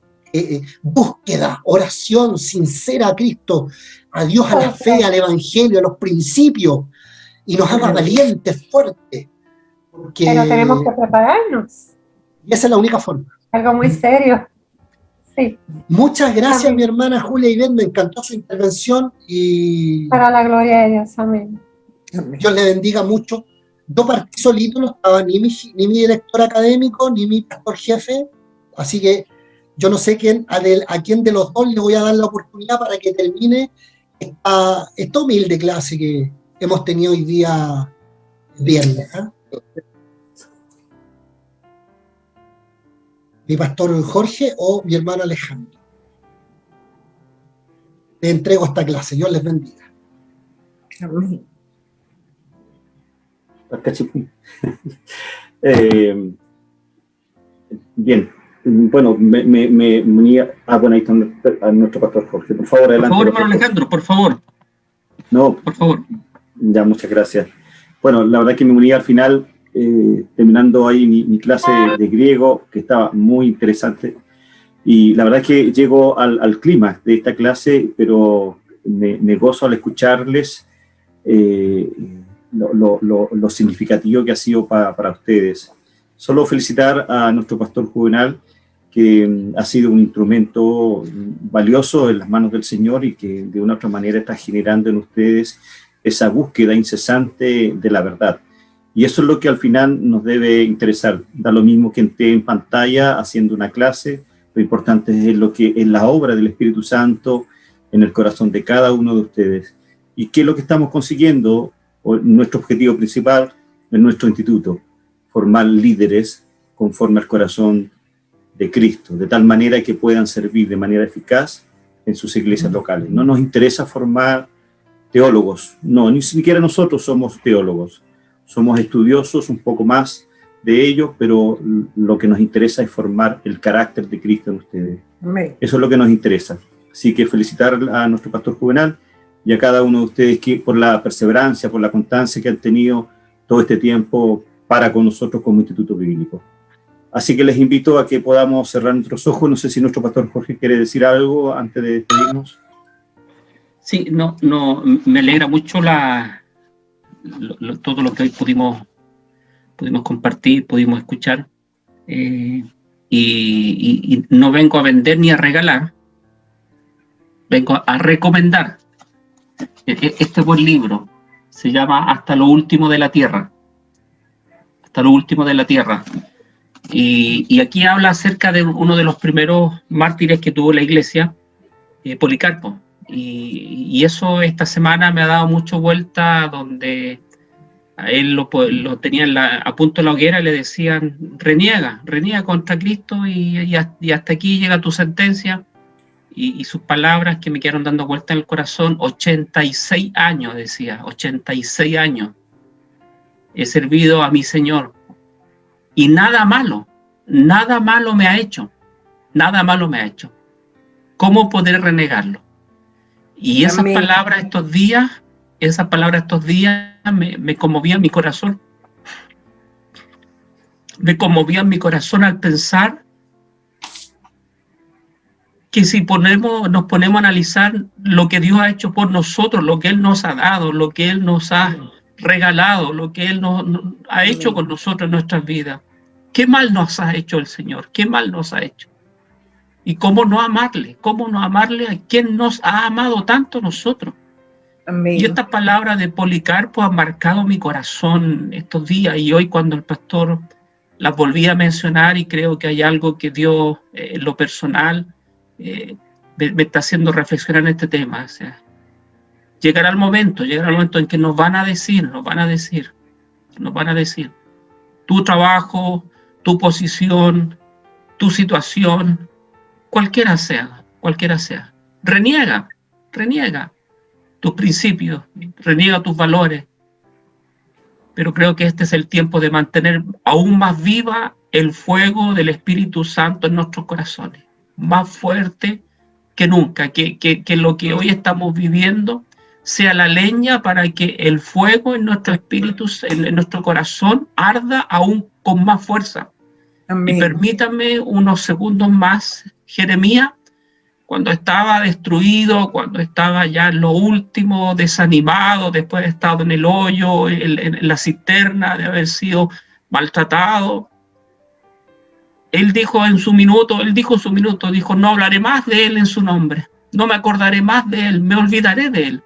Speaker 1: búsqueda, oración sincera a Cristo, a Dios, a la fe, al Evangelio, a los principios, y nos haga valientes, fuertes.
Speaker 8: Pero tenemos que prepararnos.
Speaker 1: Y esa es la única forma.
Speaker 8: Algo muy serio. Sí.
Speaker 1: Muchas gracias, mi hermana Julia Ivette, me encantó su intervención y...
Speaker 8: Para la gloria de Dios, amén.
Speaker 1: Dios le bendiga mucho. Yo partí solito, no estaba ni mi director académico, ni mi pastor jefe, así que yo no sé a quién de los dos le voy a dar la oportunidad para que termine esta humilde clase que hemos tenido hoy día viernes. Mi pastor Jorge o mi hermano Alejandro. Le entrego esta clase, Dios les bendiga.
Speaker 9: Bien, bueno, me unía. Bueno, ahí está a nuestro pastor Jorge. Por favor, adelante.
Speaker 10: Por favor, hermano Alejandro, por favor.
Speaker 9: No,
Speaker 10: por favor.
Speaker 9: Ya, muchas gracias. Bueno, la verdad que me unía al final, terminando ahí mi clase de griego, que estaba muy interesante. Y la verdad es que llego al clima de esta clase, pero me gozo al escucharles lo significativo que ha sido para ustedes. Solo felicitar a nuestro pastor Juvenal, que ha sido un instrumento valioso en las manos del Señor y que de una u otra manera está generando en ustedes esa búsqueda incesante de la verdad. Y eso es lo que al final nos debe interesar. Da lo mismo que esté en pantalla haciendo una clase, lo importante es lo que es la obra del Espíritu Santo en el corazón de cada uno de ustedes. ¿Y qué es lo que estamos consiguiendo? Nuestro objetivo principal en nuestro instituto, formar líderes conforme al corazón de Cristo, de tal manera que puedan servir de manera eficaz en sus iglesias locales. No nos interesa formar teólogos, no, ni siquiera nosotros somos teólogos, somos estudiosos un poco más de ellos, pero lo que nos interesa es formar el carácter de Cristo en ustedes. Amén. Eso es lo que nos interesa. Así que felicitar a nuestro pastor Juvenal y a cada uno de ustedes por la perseverancia, por la constancia que han tenido todo este tiempo para con nosotros como Instituto Bíblico. Así que les invito a que podamos cerrar nuestros ojos. No sé si nuestro pastor Jorge quiere decir algo antes de despedirnos.
Speaker 10: Sí, me alegra mucho todo lo que hoy pudimos compartir, pudimos escuchar. Y no vengo a vender ni a regalar, vengo a recomendar. Este buen libro se llama Hasta lo último de la tierra. Hasta lo último de la tierra. Y aquí habla acerca de uno de los primeros mártires que tuvo la iglesia, Policarpo. Y eso esta semana me ha dado mucha vuelta, donde a él lo tenían a punto de la hoguera y le decían, reniega contra Cristo y hasta aquí llega tu sentencia. Y sus palabras que me quedaron dando vuelta en el corazón, 86 años, decía, 86 años. He servido a mi Señor y nada malo me ha hecho, nada malo me ha hecho. ¿Cómo poder renegarlo? Y esas palabras estos días me conmovían mi corazón. Me conmovían mi corazón al pensar que si nos ponemos a analizar lo que Dios ha hecho por nosotros, lo que Él nos ha dado, lo que Él nos ha regalado, lo que Él nos ha hecho con nosotros en nuestras vidas. ¿Qué mal nos ha hecho el Señor? ¿Qué mal nos ha hecho? ¿Y cómo no amarle? ¿Cómo no amarle a quien nos ha amado tanto nosotros? Amén. Y estas palabras de Policarpo han marcado mi corazón estos días, y hoy cuando el pastor las volví a mencionar, y creo que hay algo que Dios, en lo personal, me está haciendo reflexionar en este tema. O sea, llegará el momento en que nos van a decir, tu trabajo, tu posición, tu situación, cualquiera sea, reniega tus principios, reniega tus valores, pero creo que este es el tiempo de mantener aún más viva el fuego del Espíritu Santo en nuestros corazones, más fuerte que nunca, que lo que hoy estamos viviendo sea la leña para que el fuego en nuestro espíritu, en nuestro corazón, arda aún con más fuerza. Amén. Y permítanme unos segundos más. Jeremías, cuando estaba destruido, cuando estaba ya en lo último, desanimado, después de haber estado en el hoyo, en la cisterna, de haber sido maltratado, él dijo en su minuto, no hablaré más de él en su nombre, no me acordaré más de él, me olvidaré de él.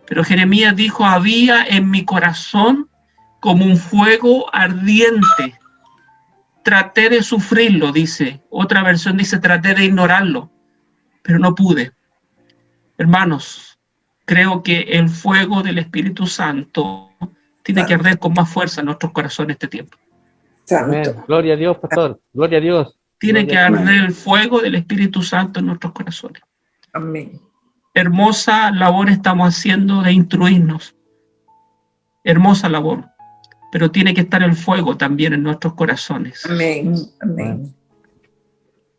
Speaker 10: Pero Jeremías dijo, había en mi corazón como un fuego ardiente. Traté de sufrirlo, dice. Otra versión dice, traté de ignorarlo, pero no pude. Hermanos, creo que el fuego del Espíritu Santo tiene que arder con más fuerza en nuestros corazones este tiempo.
Speaker 2: Amén. Gloria a Dios, pastor. Gloria a Dios.
Speaker 10: Tiene que arder el fuego del Espíritu Santo en nuestros corazones.
Speaker 3: Amén.
Speaker 10: Hermosa labor estamos haciendo de instruirnos. Hermosa labor. Pero tiene que estar el fuego también en nuestros corazones.
Speaker 3: Amén. Amén.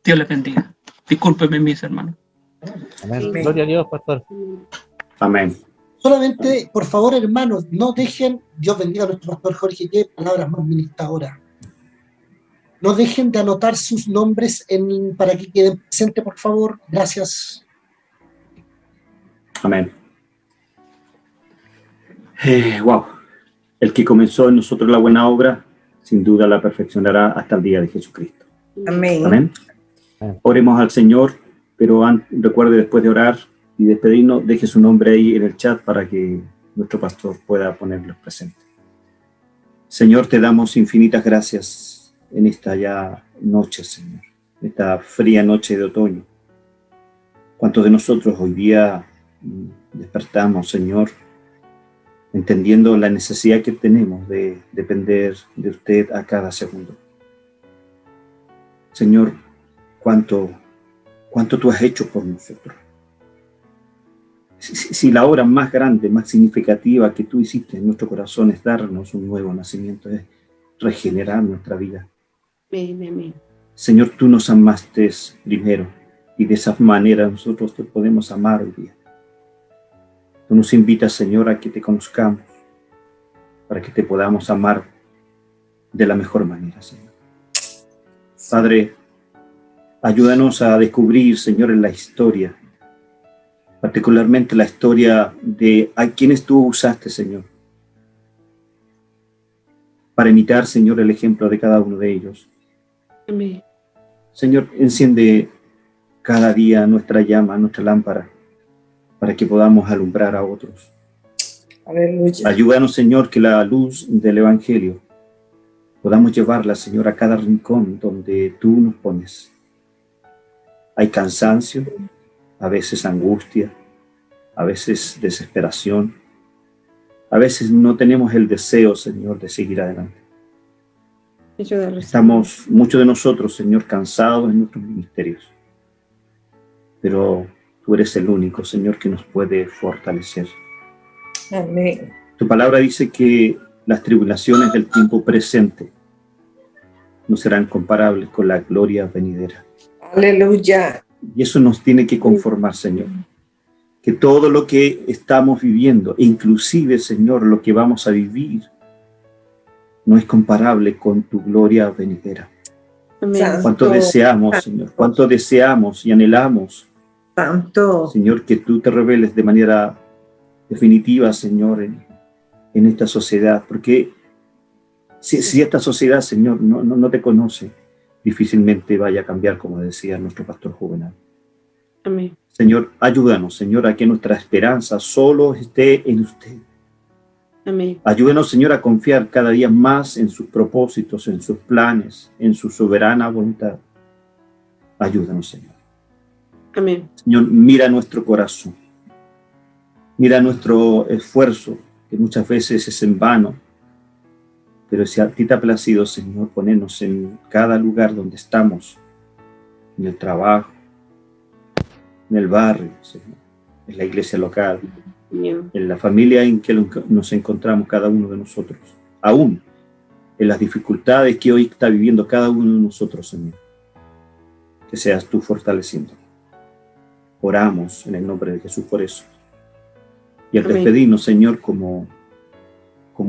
Speaker 10: Dios les bendiga. Discúlpenme, mis hermanos.
Speaker 2: Amén. Gloria a Dios, pastor.
Speaker 9: Amén.
Speaker 1: Solamente, por favor, hermanos, no dejen, Dios bendiga a nuestro pastor Jorge, qué palabras más ministradoras. No dejen de anotar sus nombres para que queden presentes, por favor. Gracias.
Speaker 9: Amén. Wow. El que comenzó en nosotros la buena obra, sin duda la perfeccionará hasta el día de Jesucristo.
Speaker 3: Amén.
Speaker 9: Amén. Oremos al Señor, pero recuerde, después de orar y despedirnos, deje su nombre ahí en el chat para que nuestro pastor pueda ponerlos presentes. Señor, te damos infinitas gracias en esta ya noche, Señor, esta fría noche de otoño. ¿Cuántos de nosotros hoy día despertamos, Señor, entendiendo la necesidad que tenemos de depender de usted a cada segundo? Señor, cuánto tú has hecho por nosotros. Si la obra más grande, más significativa que tú hiciste en nuestro corazón es darnos un nuevo nacimiento, es regenerar nuestra vida.
Speaker 6: Amén.
Speaker 9: Señor, tú nos amaste primero y de esa manera nosotros te podemos amar hoy día. Tú nos invitas, Señor, a que te conozcamos, para que te podamos amar de la mejor manera, Señor. Padre, ayúdanos a descubrir, Señor, en la historia, particularmente la historia de a quienes tú usaste, Señor, para imitar, Señor, el ejemplo de cada uno de ellos.
Speaker 6: Amén.
Speaker 9: Señor, enciende cada día nuestra llama, nuestra lámpara, para que podamos alumbrar a otros.
Speaker 3: Aleluya.
Speaker 9: Ayúdanos, Señor, que la luz del Evangelio podamos llevarla, Señor, a cada rincón donde tú nos pones. Hay cansancio, a veces angustia, a veces desesperación, a veces no tenemos el deseo, Señor, de seguir adelante. Estamos, muchos de nosotros, Señor, cansados en nuestros ministerios, pero tú eres el único, Señor, que nos puede fortalecer.
Speaker 3: Amén.
Speaker 9: Tu palabra dice que las tribulaciones del tiempo presente no serán comparables con la gloria venidera.
Speaker 3: Aleluya.
Speaker 9: Y eso nos tiene que conformar, Señor. Que todo lo que estamos viviendo, inclusive, Señor, lo que vamos a vivir, no es comparable con tu gloria venidera. Cuánto deseamos, Señor, cuánto deseamos y anhelamos,
Speaker 3: Santo,
Speaker 9: Señor, que tú te reveles de manera definitiva, Señor, en esta sociedad, porque si esta sociedad, Señor, no te conoce, difícilmente vaya a cambiar, como decía nuestro pastor Juvenal.
Speaker 6: Amén.
Speaker 9: Señor, ayúdanos, Señor, a que nuestra esperanza solo esté en usted.
Speaker 6: Amén.
Speaker 9: Ayúdanos, Señor, a confiar cada día más en sus propósitos, en sus planes, en su soberana voluntad. Ayúdanos, Señor.
Speaker 6: Amén.
Speaker 9: Señor, mira nuestro corazón. Mira nuestro esfuerzo, que muchas veces es en vano. Pero si a ti te ha placido, Señor, ponernos en cada lugar donde estamos, en el trabajo, en el barrio, Señor, en la iglesia local, en la familia en que nos encontramos cada uno de nosotros, aún en las dificultades que hoy está viviendo cada uno de nosotros, Señor, que seas tú fortaleciendo. Oramos en el nombre de Jesús por eso. Y al despedirnos, Señor, como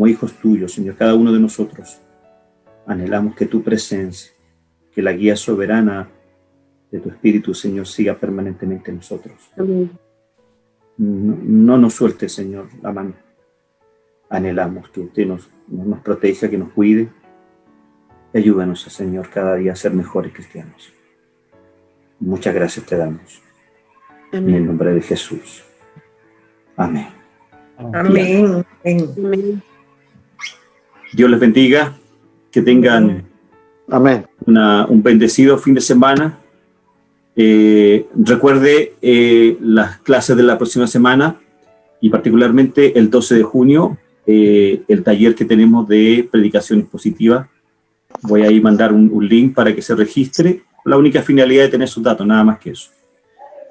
Speaker 9: hijos tuyos, Señor, cada uno de nosotros, anhelamos que tu presencia, que la guía soberana de tu Espíritu, Señor, siga permanentemente en nosotros.
Speaker 6: Amén.
Speaker 9: No nos suelte, Señor, la mano. Anhelamos que usted nos proteja, que nos cuide. Y ayúdanos, Señor, cada día a ser mejores cristianos. Muchas gracias te damos.
Speaker 6: Amén.
Speaker 9: En el nombre de Jesús. Amén.
Speaker 3: amén.
Speaker 6: Amén.
Speaker 9: Dios les bendiga. Que tengan
Speaker 5: Amén.
Speaker 9: un bendecido fin de semana. Recuerde las clases de la próxima semana y particularmente el 12 de junio, el taller que tenemos de predicación expositiva. Voy a ir mandar un link para que se registre. La única finalidad de tener sus datos, nada más que eso.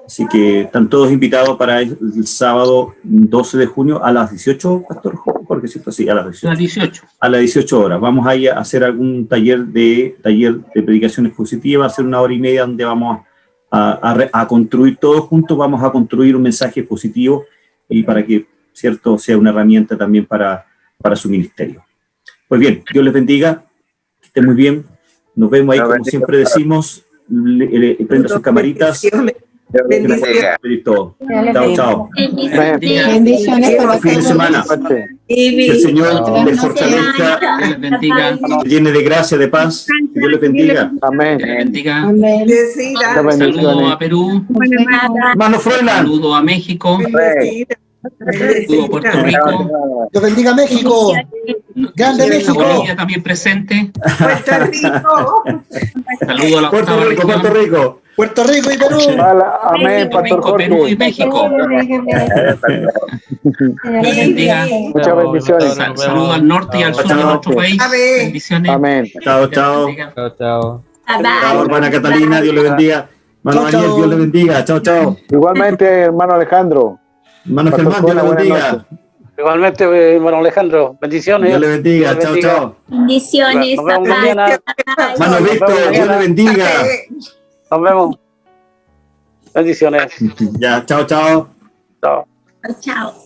Speaker 9: Así que están todos invitados para el sábado 12 de junio a las 18, Pastor Jorge, ¿cierto? Sí, a las 18. A las 18 horas. Vamos a ir a hacer algún taller de predicación expositiva, hacer 1 hora y media donde vamos a construir todos juntos, vamos a construir un mensaje positivo y para que, cierto, sea una herramienta también para su ministerio. Pues bien, Dios les bendiga, que estén muy bien. Nos vemos ahí, como siempre decimos, prenda sus camaritas.
Speaker 3: Bendiciones.
Speaker 9: Chao, chao.
Speaker 7: Bendiciones.
Speaker 9: Fin de semana. Que el Señor les fortalezca,
Speaker 10: les bendiga.
Speaker 9: les llene de gracia, de paz. Que Dios les bendiga.
Speaker 5: Amén.
Speaker 10: Les bendiga.
Speaker 3: Bendecida.
Speaker 10: Saludos a Perú.
Speaker 9: Hermano Froilán.
Speaker 10: Saludos a México.
Speaker 3: Bendecida.
Speaker 10: Saludos a Puerto Rico.
Speaker 1: Dios bendiga México. Grande México.
Speaker 10: Bolivia también presente.
Speaker 3: Puerto Rico.
Speaker 10: Saludos a la
Speaker 9: Puerto
Speaker 10: octava
Speaker 9: Rico,
Speaker 10: región.
Speaker 9: Puerto Rico.
Speaker 1: Puerto Rico y Perú.
Speaker 5: Amén, Pastor
Speaker 10: Perú y
Speaker 5: Jorge.
Speaker 10: México. Les bendiga.
Speaker 5: Muchas bendiciones.
Speaker 10: Saludos al norte y al sur de nuestro país.
Speaker 3: Amén.
Speaker 10: Bendiciones.
Speaker 5: Amén.
Speaker 9: Chao, chao.
Speaker 2: Chao, chao.
Speaker 9: Chao, hermana Catalina, Dios le bendiga. Hermano
Speaker 1: Chao,
Speaker 9: Daniel,
Speaker 1: chao.
Speaker 9: Dios le bendiga. Chao, chao.
Speaker 5: Igualmente, hermano Alejandro.
Speaker 9: Hermano
Speaker 5: Pastor
Speaker 9: Germán, Dios le
Speaker 5: Juana, buenas
Speaker 9: bendiga.
Speaker 11: Igualmente, hermano Alejandro, bendiciones.
Speaker 9: Dios le bendiga.
Speaker 11: Dios le
Speaker 9: Chao,
Speaker 11: bendiga.
Speaker 9: chao.
Speaker 7: Bendiciones.
Speaker 11: Nos vemos
Speaker 7: Bye.
Speaker 11: mañana.
Speaker 9: Hermano Víctor, Dios le bendiga.
Speaker 11: Nos vemos. Bendiciones.
Speaker 9: Ya, chao, chao.
Speaker 11: Chao.
Speaker 7: Chao.